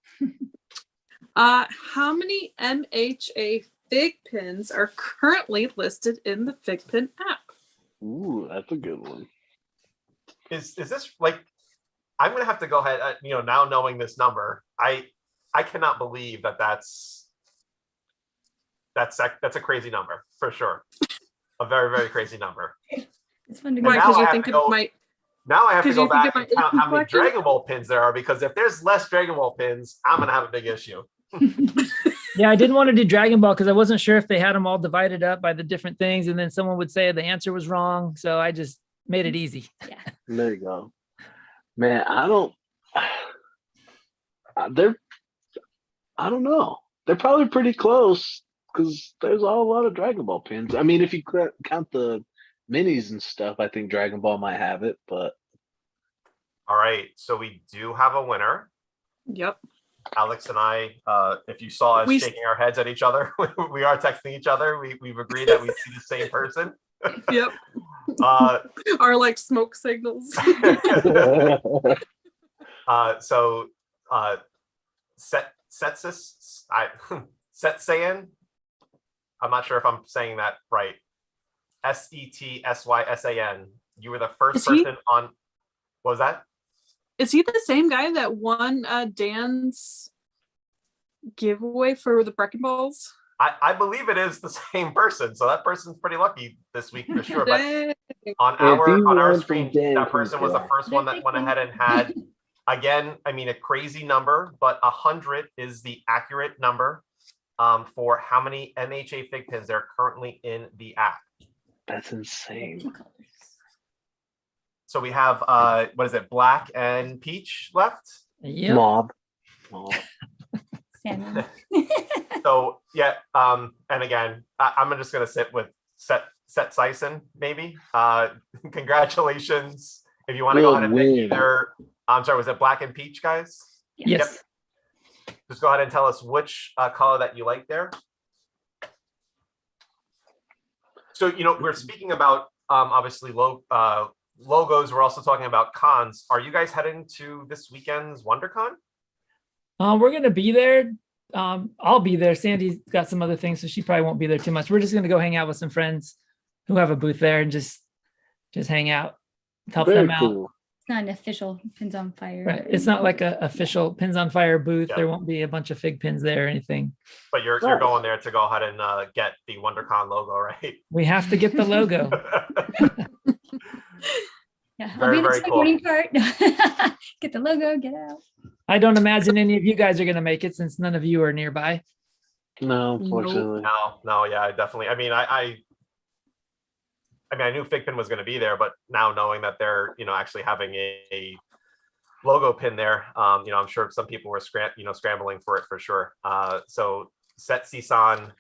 How many MHA FiGPiNs are currently listed in the FiGPiN app? Ooh, that's a good one. Is this like, I'm gonna have to go ahead, now knowing this number, I I cannot believe that that's a crazy number for sure. A very, very crazy number. It's fun to And go. Why? now Because I you have think to it go- might. Now I have to 'Cause go you think back it and might count how many collection? Dragon Ball pins there are, because if there's less Dragon Ball pins, I'm gonna have a big issue. Yeah, I didn't want to do Dragon Ball because I wasn't sure if they had them all divided up by the different things, and then someone would say the answer was wrong. So I just made it easy. There you go. Man, I don't they're I don't know. They're probably pretty close because there's a whole lot of Dragon Ball pins. I mean, if you count the minis and stuff, I think Dragon Ball might have it, but All right, so we do have a winner. Yep. Alex and I, if you saw us We- shaking our heads at each other, we are texting each other. We've agreed that we see the same person. Yep. Uh, Are like smoke signals. so Setsis, Setsayan. I'm not sure if I'm saying that right. SETSYSAN. You were the first Is he- person on. What was that? Is he the same guy that won Dan's giveaway for the Brecken Balls? I believe it is the same person. So that person's pretty lucky this week for sure. But Dang. on If you our want screen, from Dan, that person was the congrats. first one that went ahead and had, again, I mean, a crazy number, but 100 is the accurate number for how many MHA Fig pins there are currently in the app. That's insane. So we have, what is it, black and peach left? Yep. Mob. Salmon. So yeah, and again, I'm just gonna sit with Set Sison, maybe. Congratulations. If you want to go ahead and pick either, I'm sorry, was it black and peach, guys? Yes. Just go ahead and tell us which color that you like there. So, we're speaking about obviously logos. We're also talking about cons. Are you guys heading to this weekend's WonderCon? We're gonna be there. I'll be there. Sandy's got some other things, so she probably won't be there too much. We're just gonna go hang out with some friends who have a booth there and just hang out, help Very them out. cool. It's not an official Pins on Fire. Right. It's not like a official Pins on Fire booth. Yeah. There won't be a bunch of fig pins there or anything. But you're Nice. going there to go ahead and get the WonderCon logo, right? We have to get the logo. Yeah, I'll Very, be in the very cool. supporting part. Get the logo, get out. I don't imagine any of you guys are gonna make it since none of you are nearby. No, unfortunately. No, yeah, definitely. I mean, I knew FiGPiN was going to be there, but now knowing that they're, actually having a logo pin there, I'm sure some people were scrambling for it for sure. So Setsi-san,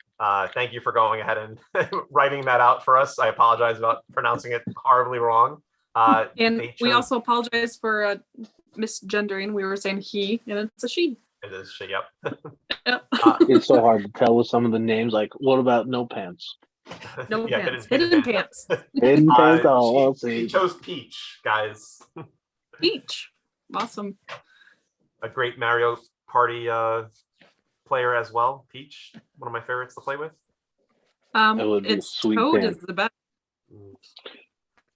thank you for going ahead and writing that out for us. I apologize about pronouncing it horribly wrong. And they we chose- also apologize for misgendering. We were saying he, and it's a she. It is shit, yep. Yep. It's so hard to tell with some of the names. Like, what about no pants? No Yeah, pants. Hidden pants. Hidden pants. Oh, I'll she see. chose Peach, guys. Peach. Awesome. A great Mario Party player as well. Peach, one of my favorites to play with. That would be a It's sweet Toad pin. is the best.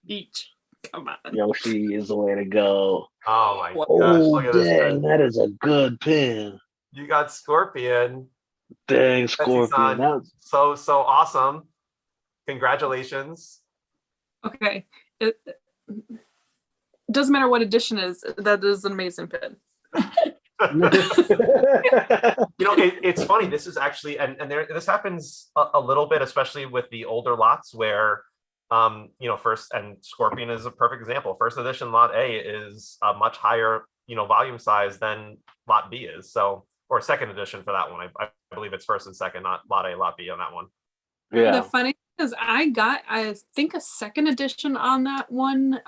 Peach. Come on. Yoshi is the way to go. Oh my gosh, Oh, look at this dang, pin. that is a good pin. You got Scorpion. Dang, Scorpion. Son. That's So awesome. Congratulations. Okay. It doesn't matter what edition is. That is an amazing pin. It's funny. This is actually, this happens a little bit, especially with the older lots where, first, and Scorpion is a perfect example. First edition lot A is a much higher, volume size than lot B is. So, or second edition for that one. I believe it's first and second, not lot A, lot B on that one. yeah. The funny thing is I think a second edition on that one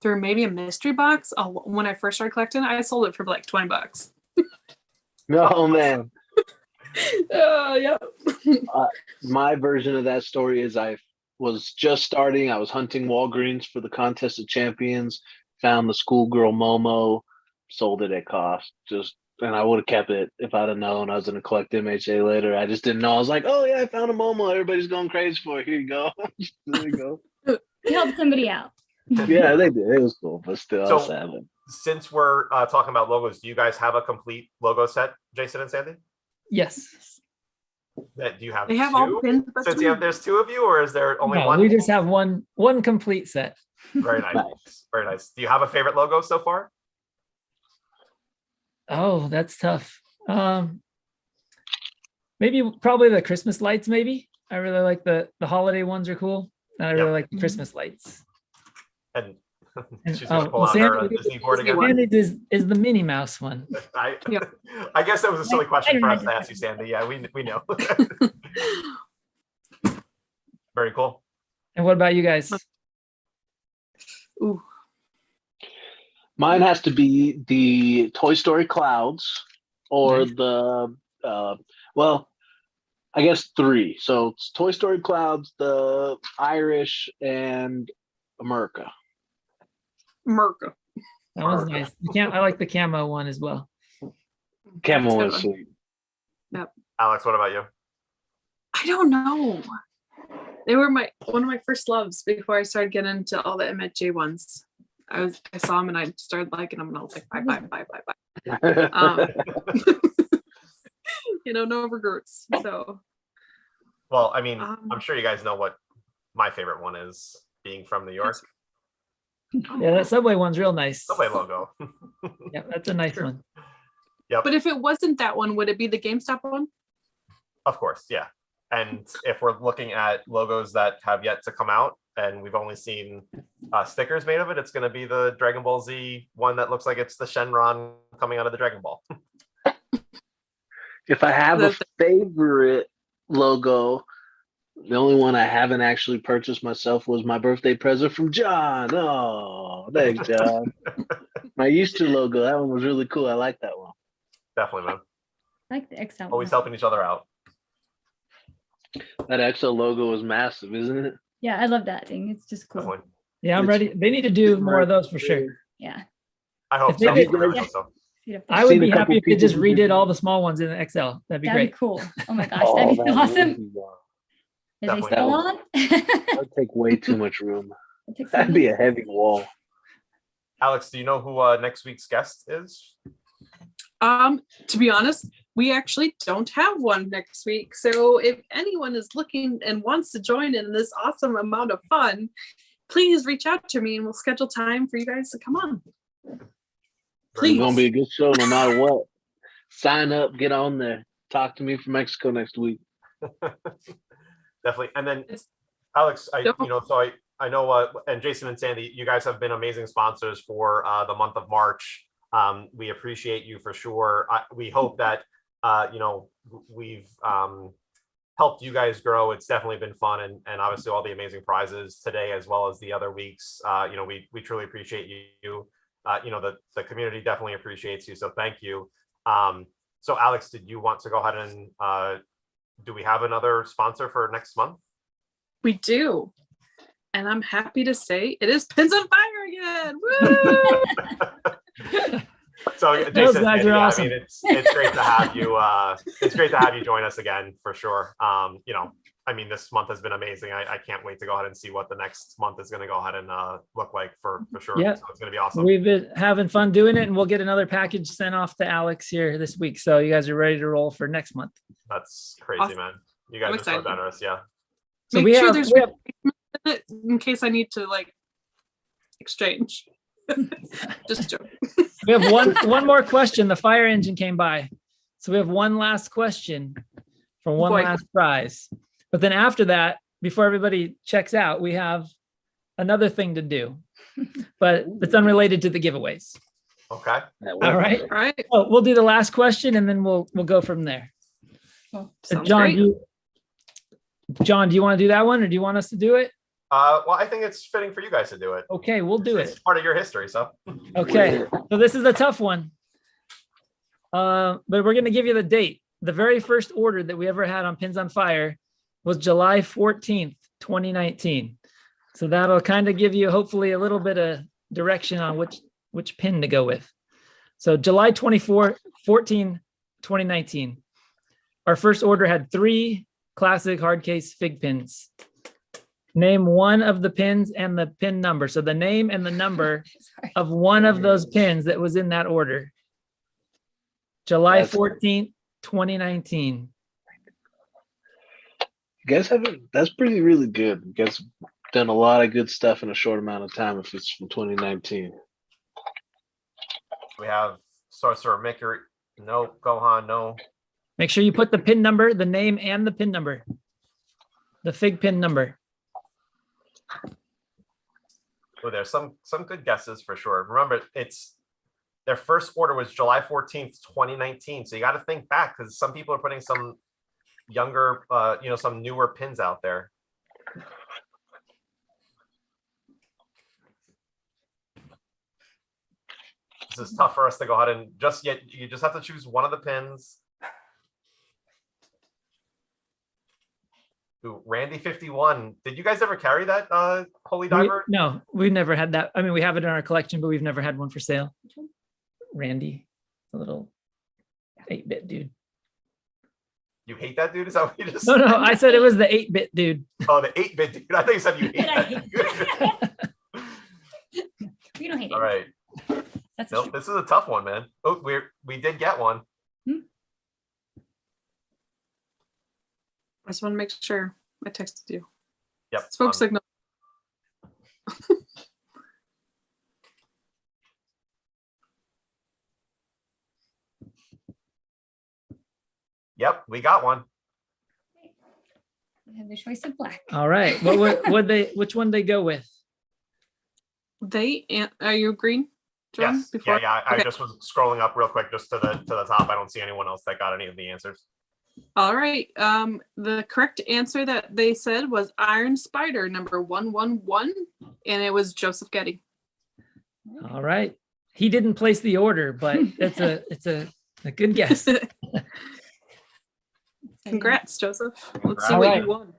through maybe a mystery box. When I first started collecting, I sold it for like $20. No, man. Yeah. My version of that story is I was just starting. I was hunting Walgreens for the Contest of Champions, found the schoolgirl Momo, sold it at cost. And I would have kept it if I'd have known I was going to collect MHA later. I just didn't know. I was like, oh, yeah, I found a Momo. Everybody's going crazy for it. Here you go. There you go. You help somebody out. Yeah, they did. It was cool, but still, So- I was sad. Since we're talking about logos, do you guys have a complete logo set, Jason and Sandy? Yes. Do you have They have two? all pins. But Since there's two of you, or is there only No, one? we just have one complete set. Very nice. Nice. Very nice. Do you have a favorite logo so far? Oh, that's tough. Maybe probably the Christmas lights, maybe. I really like the holiday ones are cool. And I really like the Christmas lights. And And- she's gonna oh, pull well, out her Sandy- Disney board Disney again. one. And it is the Minnie Mouse one. I, Yeah. I guess that was a silly question I for don't us to ask you, Sandy. Yeah, we know. Very cool. And what about you guys? Ooh, Mine has to be the Toy Story clouds or Nice. the well, I guess three. So it's Toy Story clouds, the Irish, and America. Merca. That one's nice. I like the camo one as well. Camel That's is a good sweet. Alex, what about you? I don't know. They were one of my first loves before I started getting into all the MJ ones. I saw them and I started liking them and I was like, bye. No regrets. So Well, I mean, Um, I'm sure you guys know what my favorite one is, being from New York. Yeah, that Subway one's real nice. Subway logo. Yeah, that's a nice Sure. one. But if it wasn't that one, would it be the GameStop one? Of course, yeah. And if we're looking at logos that have yet to come out and we've only seen stickers made of it, it's going to be the Dragon Ball Z one that looks like it's the Shenron coming out of the Dragon Ball. If I have a favorite logo, the only one I haven't actually purchased myself was my birthday present from John. Oh, thanks, John. My Easter logo, that one was really cool. I like that one. Definitely, man. I like the XL. Always one. helping each other out. That XL logo is massive, isn't it? Yeah, I love that thing. It's just cool. Definitely. Yeah, I'm It's- ready. They need to do more of those for sure. Yeah. I hope If they so. did- I really hope so. See it up there. I would Seen a be couple happy if they people just who redid did- all the small ones in the XL. That'd be That'd great. be cool. Oh my gosh, that'd be so that awesome. would be wild. Is they Definitely. still on? That would take way too much room. It takes some That'd be a heavy wall. Alex, do you know who next week's guest is? To be honest, we actually don't have one next week. So if anyone is looking and wants to join in this awesome amount of fun, please reach out to me and we'll schedule time for you guys to come on. It's Please. gonna be a good show no matter what. Sign up, get on there. Talk to me from Mexico next week. Definitely. And then It's- Alex, Yep. I know, and Jason and Sandy, you guys have been amazing sponsors for the month of March. We appreciate you for sure. We hope that we've helped you guys grow. It's definitely been fun, and obviously all the amazing prizes today as well as the other weeks. We truly appreciate you. The community definitely appreciates you. So thank you. So Alex, did you want to go ahead and do we have another sponsor for next month? We do. And I'm happy to say it is Pins on Fire again. Woo! So Those Jason, guys Sandy, are I awesome. mean, it's great to have you. It's great to have you join us again for sure. I mean, this month has been amazing. I can't wait to go ahead and see what the next month is going to go ahead and look like for sure. Yeah. So it's going to be awesome. We've been having fun doing it, and we'll get another package sent off to Alex here this week. So you guys are ready to roll for next month. That's crazy, Awesome. man. You guys I'm are so excited. generous. Yeah. So Make we sure have, there's we have in case I need to exchange. Just joke. we have one more question. The fire engine came by, so we have one last question for one Boy. last prize. But then after that, before everybody checks out, we have another thing to do, but it's unrelated to the giveaways. Okay. All right. All right. Oh, we'll do the last question, and then we'll go from there. So Sounds John, great. John, do you want to do that one, or do you want us to do it? Well, I think it's fitting for you guys to do it. Okay, we'll do It's it. part of your history, so. Okay, so this is a tough one. But we're going to give you the date. The very first order that we ever had on Pins on Fire was July 14th, 2019. So that'll kind of give you hopefully a little bit of direction on which pin to go with. So July 14, 2019. Our first order had 3 classic hard case FiGPiNs. Name one of the pins and the pin number. So the name and the number Sorry. of one of those pins that was in that order. July That's- 14th, 2019. You guys haven't. That's pretty really good. You guys have done a lot of good stuff in a short amount of time. If it's from 2019. We have Sorcerer Maker. No. Gohan. No. Make sure you put the pin number, the name, and the pin number. The FiGPiN number. Oh, there's some good guesses for sure. Remember, it's their first order was July 14th, 2019. So you got to think back because some people are putting some younger, some newer pins out there. This is tough for us to go ahead and you just have to choose one of the pins. Ooh, Randy 51. Did you guys ever carry that Holy Diver? No, we've never had that. I mean, we have it in our collection, but we've never had one for sale. Randy, a little 8-bit dude. You hate that dude? Is that what you just No, said? I said it was the 8-bit dude. Oh, the 8-bit dude. I think you said you hate that dude. We don't hate All it. right. That's Nope, this is a tough one, man. Oh, we did get one. I just want to make sure I texted you. Yep. Smoke signal. Yep, we got one. We have the choice of black. All right. Which one they go with? Are you green, John? Yes. Yeah. I Okay. just was scrolling up real quick just to the top. I don't see anyone else that got any of the answers. All right. The correct answer that they said was Iron Spider number 111, and it was Joseph Getty. All right. He didn't place the order, but it's a good guess. Congrats, Joseph. Let's see All what right. you won.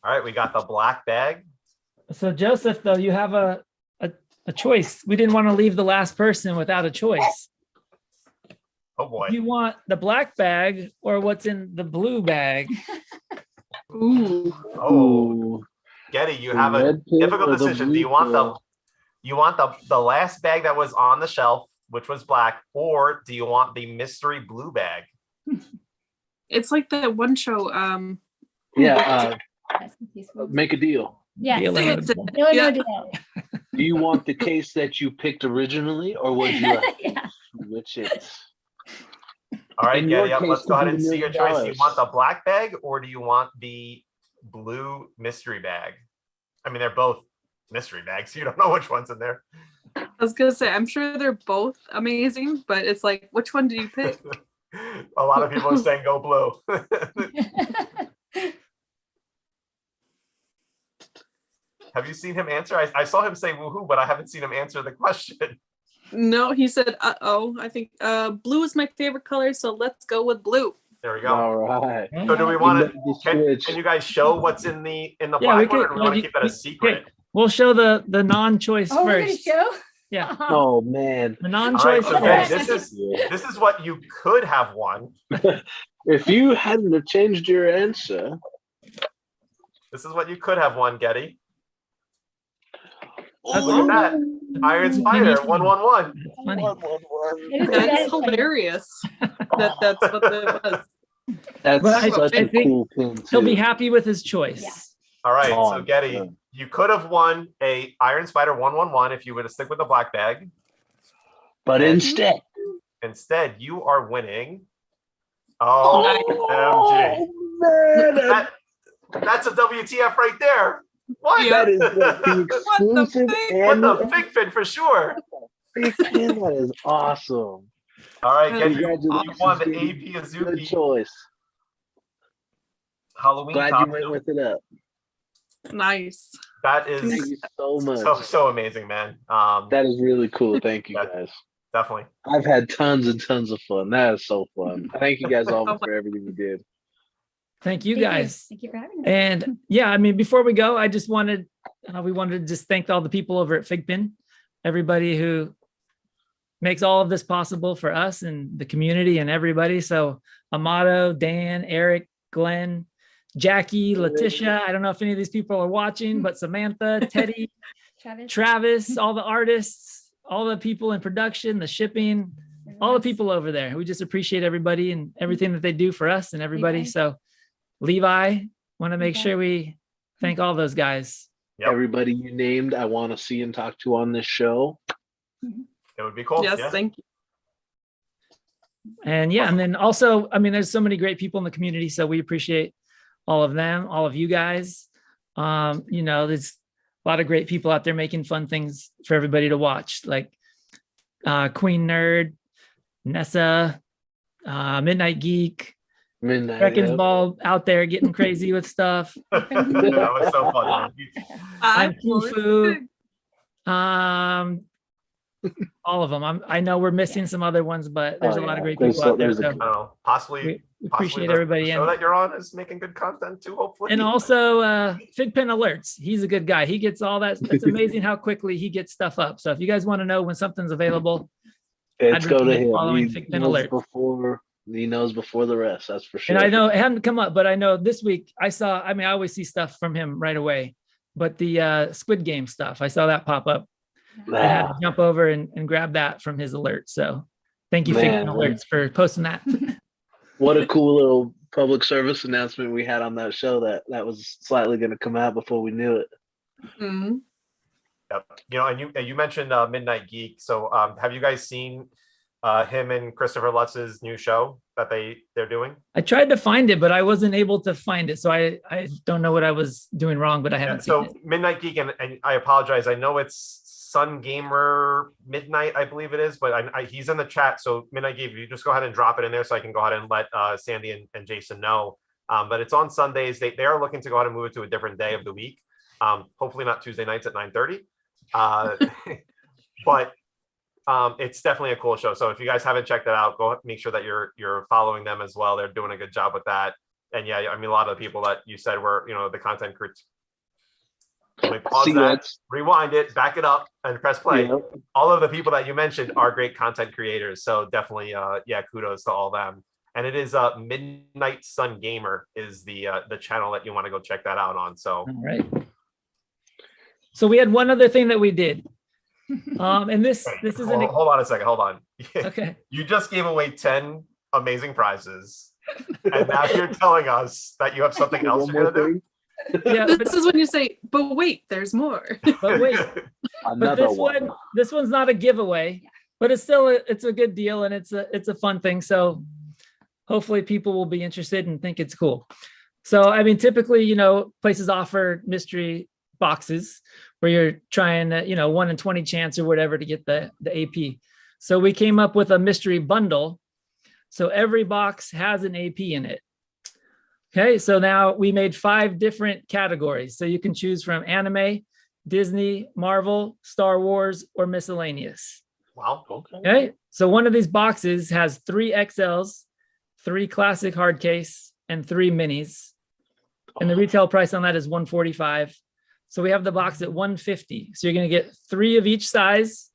All right, we got the black bag. So Joseph, though, you have a choice. We didn't want to leave the last person without a choice. Oh boy. Do you want the black bag or what's in the blue bag? Ooh. Oh, Getty, you have a red pin difficult or the decision. Do you blue want pin? the last bag that was on the shelf, which was black, or do you want the mystery blue bag? It's like that one show. Yeah. That's confusing. Make a deal. Yes. Deal It's- inevitable. No, Yeah. no deal. Do you want the case that you picked originally, or would you Yeah. switch it? All right, In your Getty, up. case, Let's go could ahead be and see your $1 choice. million. Do you want the black bag or do you want the blue mystery bag? I mean, they're both mystery bags. So you don't know which one's in there. I was gonna say, I'm sure they're both amazing, but it's like, which one do you pick? A lot of people are saying go blue. Have you seen him answer? I saw him say woohoo, but I haven't seen him answer the question. No, he said, uh-oh. I think blue is my favorite color, so let's go with blue. There we go. All right. So do we want You to? made the switch. Can you guys show what's in the Yeah, black one, or do we want to keep that a secret? We'll show the non-choice Oh, we're gonna first. show? Yeah, Oh man. the All right, non-choice so Okay. Getty, first. this is what you could have won. If you hadn't have changed your answer, This is what you could have won, Getty. That's- Look at that. Iron Spider 111. That's funny. It is That's good. hilarious. That's what it was. That's But I such a think cool pin. He'll be too. happy with his choice. Yeah. All right, Oh, so Getty, yeah. you could have won a Iron Spider 111 if you were to stick with the black bag. But instead, Instead, you are winning. OMG. man, That's a WTF right there. What? that is the exclusive What the and FiGPiN for sure. big pin. That is awesome. All right, Getty, you Congratulations, won the Getty. AP Good Azuki choice. Halloween Glad you costume. went with it up. Nice. That Thank is you so much. so amazing, man. That is really cool. Thank you, guys. Definitely. I've had tons and tons of fun. That is so fun. Thank you guys all for everything you did. Thank you Thank guys. Thank you for having us. And yeah, I mean, before we go, I just wanted, we wanted to just thank all the people over at FiGPiN, everybody who makes all of this possible for us and the community and everybody. So Amato, Dan, Eric, Glenn, Jackie, Letitia. I don't know if any of these people are watching, but Samantha, Teddy, Travis, all the artists, all the people in production, the shipping, all the people over there. We just appreciate everybody and everything that they do for us and everybody. So Levi, want to make sure we thank all those guys. Yep. Everybody you named, I want to see and talk to on this show. It would be cool. Yes, Yeah. thank you. And yeah, and then also, I mean, there's so many great people in the community. So we appreciate all of them, all of you guys. You know, there's a lot of great people out there making fun things for everybody to watch, like Queen Nerd, Nessa, Midnight Geek, Brecken's Ball out there getting crazy with stuff. That was so fun. I'm Fufu. All of them. I know we're missing some other ones, but there's a lot of great people out there. I don't know. Possibly appreciate everybody. The show that you're on is making good content too, hopefully. And also FiGPiN Alerts. He's a good guy. He gets all that. It's amazing how quickly he gets stuff up. So if you guys want to know when something's available, it's go to him. Following FiGPiN Alert. He knows before the rest. That's for sure. And I know it hadn't come up, but I know this week I always see stuff from him right away. But the Squid Game stuff, I saw that pop up. I had to jump over and grab that from his alert. So thank you, FiGPiN Alerts, for posting that. What a cool little public service announcement we had on that show that was slightly going to come out before we knew it. Mm-hmm. Yep. You know, and you mentioned Midnight Geek. So have you guys seen him and Christopher Lutz's new show that they're doing? I tried to find it, but I wasn't able to find it. So I don't know what I was doing wrong, but I haven't seen it. So Midnight Geek, and I apologize. I know it's Sun Gamer Midnight, I believe it is, but he's in the chat. So Midnight Geek, you just go ahead and drop it in there so I can go ahead and let Sandy and Jason know. But it's on Sundays. They are looking to go ahead and move it to a different day of the week. Hopefully not Tuesday nights at 9:30. But it's definitely a cool show. So if you guys haven't checked it out, go make sure that you're following them as well. They're doing a good job with that. And yeah, I mean, a lot of the people that you said were, the content creators. Let me pause that, rewind it, back it up, and press play. Yeah. All of the people that you mentioned are great content creators. So definitely, kudos to all them. And it is Midnight Sun Gamer is the channel that you want to go check that out on. So all right. So we had one other thing that we did. And this is hold on a second. Hold on. Okay. You just gave away 10 amazing prizes. And now you're telling us that you have something else you're gonna do. Yeah, this is when you say, but wait, there's more. But wait, but this one's not a giveaway, but it's still it's a good deal and it's a fun thing. So hopefully people will be interested and think it's cool. So I mean, typically, places offer mystery boxes where you're trying to, 1 in 20 chance or whatever to get the AP. So we came up with a mystery bundle. So every box has an AP in it. Okay, so now we made 5 different categories. So you can choose from anime, Disney, Marvel, Star Wars, or miscellaneous. Wow. Okay, so one of these boxes has 3 XLs, 3 classic hard case, and 3 minis. And the retail price on that is $145. So we have the box at $150. So you're going to get 3 of each size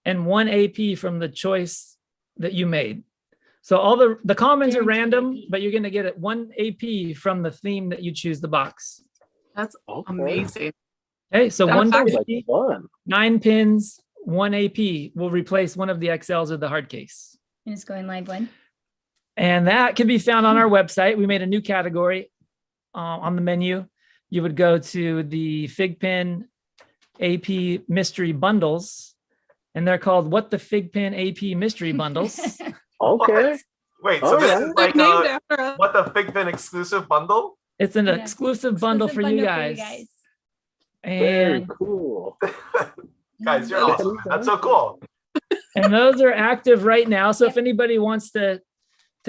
and 1 AP from the choice that you made. So all the commons are random, but you're going to get 1 AP from the theme that you choose the box. That's amazing. Okay, so 150, 9 pins, 1 AP will replace one of the XLs or the hard case. And it's going live when? And that can be found on our website. We made a new category on the menu. You would go to the FiGPiN AP mystery bundles, and they're called What the FiGPiN AP mystery bundles. Okay. Wait, so this is like what the FiGPiN exclusive bundle? It's an exclusive bundle for you guys. And very cool. Guys, you're awesome. That's so cool. And those are active right now. So if anybody wants to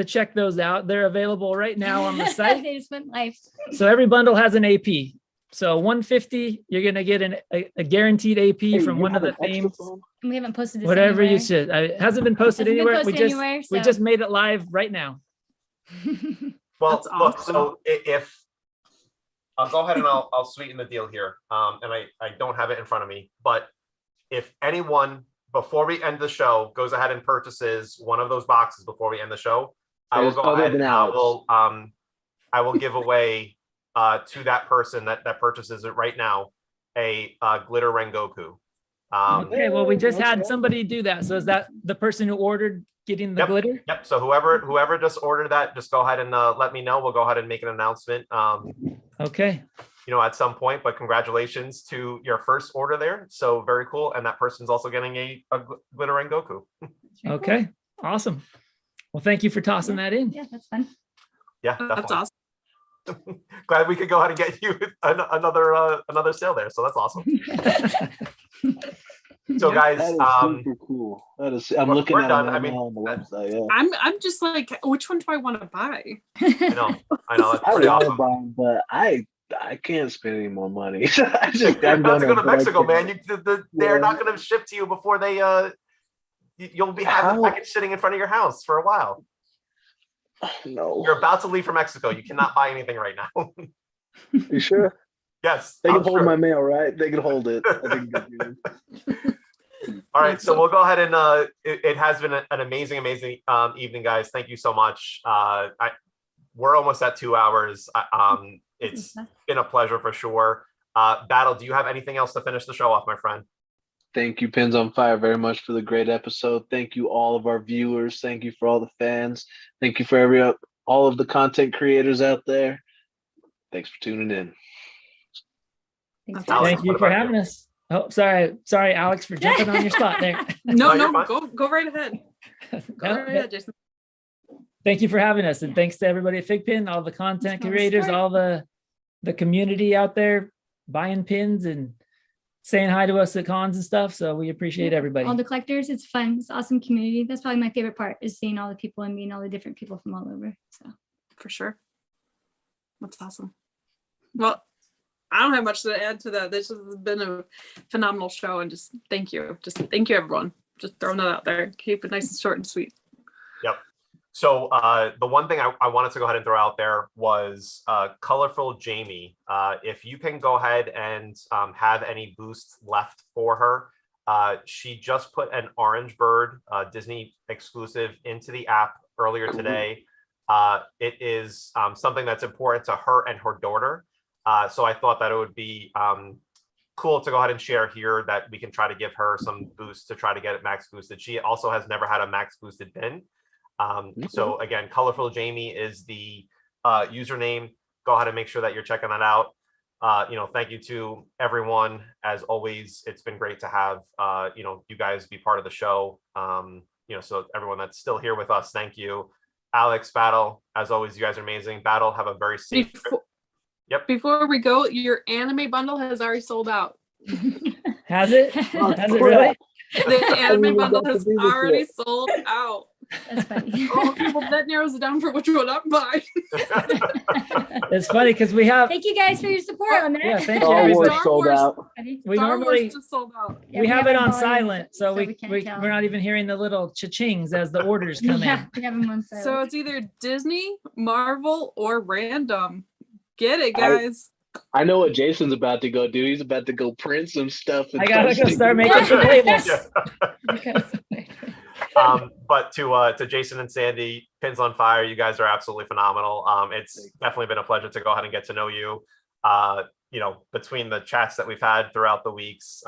check those out, they're available right now on the site. They just went live. So every bundle has an AP. So 150, you're going to get a guaranteed AP from one of the themes. We haven't posted this whatever anywhere. You should. It hasn't been posted anywhere. We just made it live right now. Well, That's look, awesome. so if I'll go ahead and I'll sweeten the deal here. And I don't have it in front of me, but if anyone before we end the show goes ahead and purchases one of those boxes before we end the show, I will go ahead and I will give away to that person that purchases it right now a glitter Rengoku. Okay, well, we just had somebody do that. So is that the person who ordered getting the glitter? Yep. So whoever just ordered that, just go ahead and let me know. We'll go ahead and make an announcement. Okay. At some point, but congratulations to your first order there. So very cool. And that person's also getting a glitter Rengoku. Okay. Awesome. Well, thank you for tossing that in. Yeah, that's fun. Yeah, That's awesome. Glad we could go ahead and get you another sale there. So that's awesome. So guys, that is super cool. That is. I'm looking at it now on the website. Yeah. I'm just like, which one do I want to buy? I know. That's I pretty want to awesome. buy them, but I can't spend any more money. I'm You're about to go to Mexico, man. They're Yeah. not going to ship to you before they. You'll be having the package sitting in front of your house for a while. No. You're about to leave for Mexico. You cannot buy anything right now. You sure? Yes. They can I'm hold sure. my mail, right? They can hold it. I think they're good. All right, so we'll go ahead and it has been an amazing evening, guys. Thank you so much. We're almost at 2 hours. It's been a pleasure for sure. Battle, do you have anything else to finish the show off, my friend? Thank you, Pins on Fire, very much for the great episode. Thank you, all of our viewers. Thank you for all the fans. Thank you for all of the content creators out there. Thanks for tuning in. Alex, Thank you what for about having us. Oh, sorry, Alex, for jumping on your spot there. No, No, you're fine. go right ahead. Go No, right ahead, Jason. Thank you for having us, and thanks to everybody at FiGPiN, all the content Thanks for the creators, support. all the community out there buying pins and saying hi to us at cons and stuff. So we appreciate everybody. All the collectors, it's fun. It's awesome community. That's probably my favorite part, is seeing all the people and meeting all the different people from all over. So For sure. That's awesome. Well, I don't have much to add to that. This has been a phenomenal show, and just thank you. Just thank you, everyone. Just throwing that out there. Keep it nice and short and sweet. Yep. So the one thing I wanted to go ahead and throw out there was Colorful Jamie. If you can go ahead and have any boosts left for her, she just put an Orange Bird Disney exclusive into the app earlier today. It is something that's important to her and her daughter. So I thought that it would be cool to go ahead and share here that we can try to give her some boosts to try to get it max boosted. She also has never had a max boosted pin. So again, Colorful Jamie is the username. Go ahead and make sure that you're checking that out. Thank you to everyone. As always, it's been great to have you guys be part of the show. So everyone that's still here with us, thank you. Alex, Battle, as always, you guys are amazing. Battle, have a very safe trip. Yep. Before we go, your anime bundle has already sold out. Has it? Has it really? The anime even bundle got to has do this already yet. sold out. that's funny. Oh, well, that narrows it down for which one I'm buying. It's funny because we have Thank you guys for your support on that. Yeah, thank you, Star Wars everybody. Star sold Wars. out. we Star normally Wars just sold out. Yeah, we have it our on volume, silent, so we can't tell. we're not even hearing the little cha-chings as the orders come Yeah, in. we have them on silent. So it's either Disney, Marvel, or random. Get it, guys. I know what Jason's about to go do. He's about to go print some stuff. And I gotta go sticking start it making on. some labels. Yeah. But to Jason and Sandy, Pins on Fire, you guys are absolutely phenomenal. It's definitely been a pleasure to go ahead and get to know you. Between the chats that we've had throughout the weeks,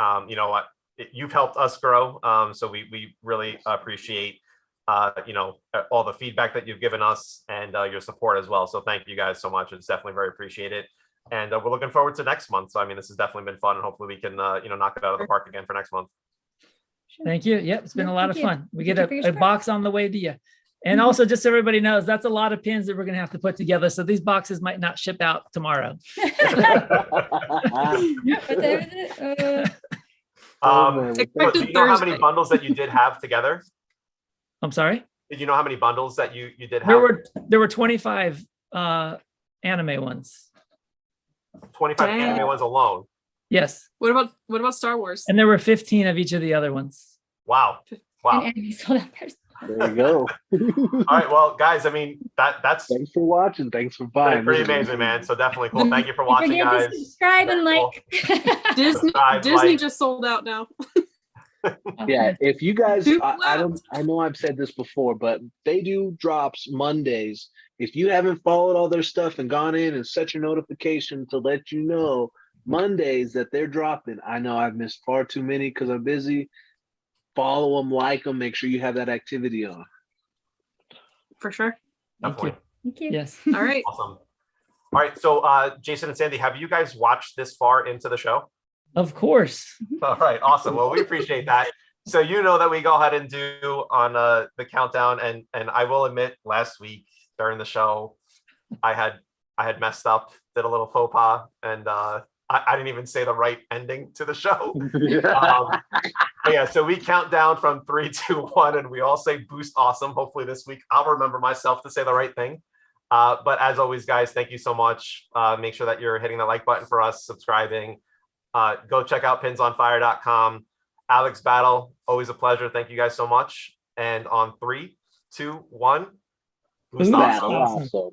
you've helped us grow. So we really appreciate all the feedback that you've given us and your support as well. So thank you guys so much. It's definitely very appreciated. And we're looking forward to next month. So I mean, this has definitely been fun, and hopefully we can knock it out of the park again for next month. Thank you. Yep, it's been a lot of Thank you. fun. We Thank get you for your a support. box on the way to you. And also, just so everybody knows, that's a lot of pins that we're gonna have to put together. So these boxes might not ship out tomorrow. But there is it. man. But do you know how many Thursday. bundles that you did have together? I'm sorry. Did you know how many bundles that you did have? There were 25 anime ones. 25 Dang. anime ones alone. Yes, What about Star Wars? and there were 15 of each of the other ones. Wow. And Wow. anime sold out first. There you go. All right. Well, guys, I mean, that's Thanks for watching. Thanks for buying. pretty This is amazing, man. So definitely cool. Thank you for Don't watching, forget to guys. subscribe and Very cool. like. Disney Subscribe, Disney like. just sold out now. Yeah, if you guys, Too I don't, left. I know I've said this before, but they do drops Mondays. If you haven't followed all their stuff and gone in and set your notification to let you know Mondays that they're dropping, I know I've missed far too many because I'm busy. Follow them, like them, make sure you have that activity on. For sure. Thank you. Definitely. Thank you. Yes. All right. Awesome. All right. So Jason and Sandy, have you guys watched this far into the show? Of course. All right. Awesome. Well, we appreciate that. So you know that we go ahead and do on the countdown, and I will admit, last week during the show, I had messed up, did a little faux pas, and I didn't even say the right ending to the show. But yeah, so we count down from 3, 2, 1, and we all say boost awesome. Hopefully this week I'll remember myself to say the right thing. But as always, guys, thank you so much. Make sure that you're hitting the like button for us, subscribing. Go check out pinsonfire.com. Alex Battle, always a pleasure. Thank you guys so much. And on 3, 2, 1, boost Boost awesome. Battle awesome.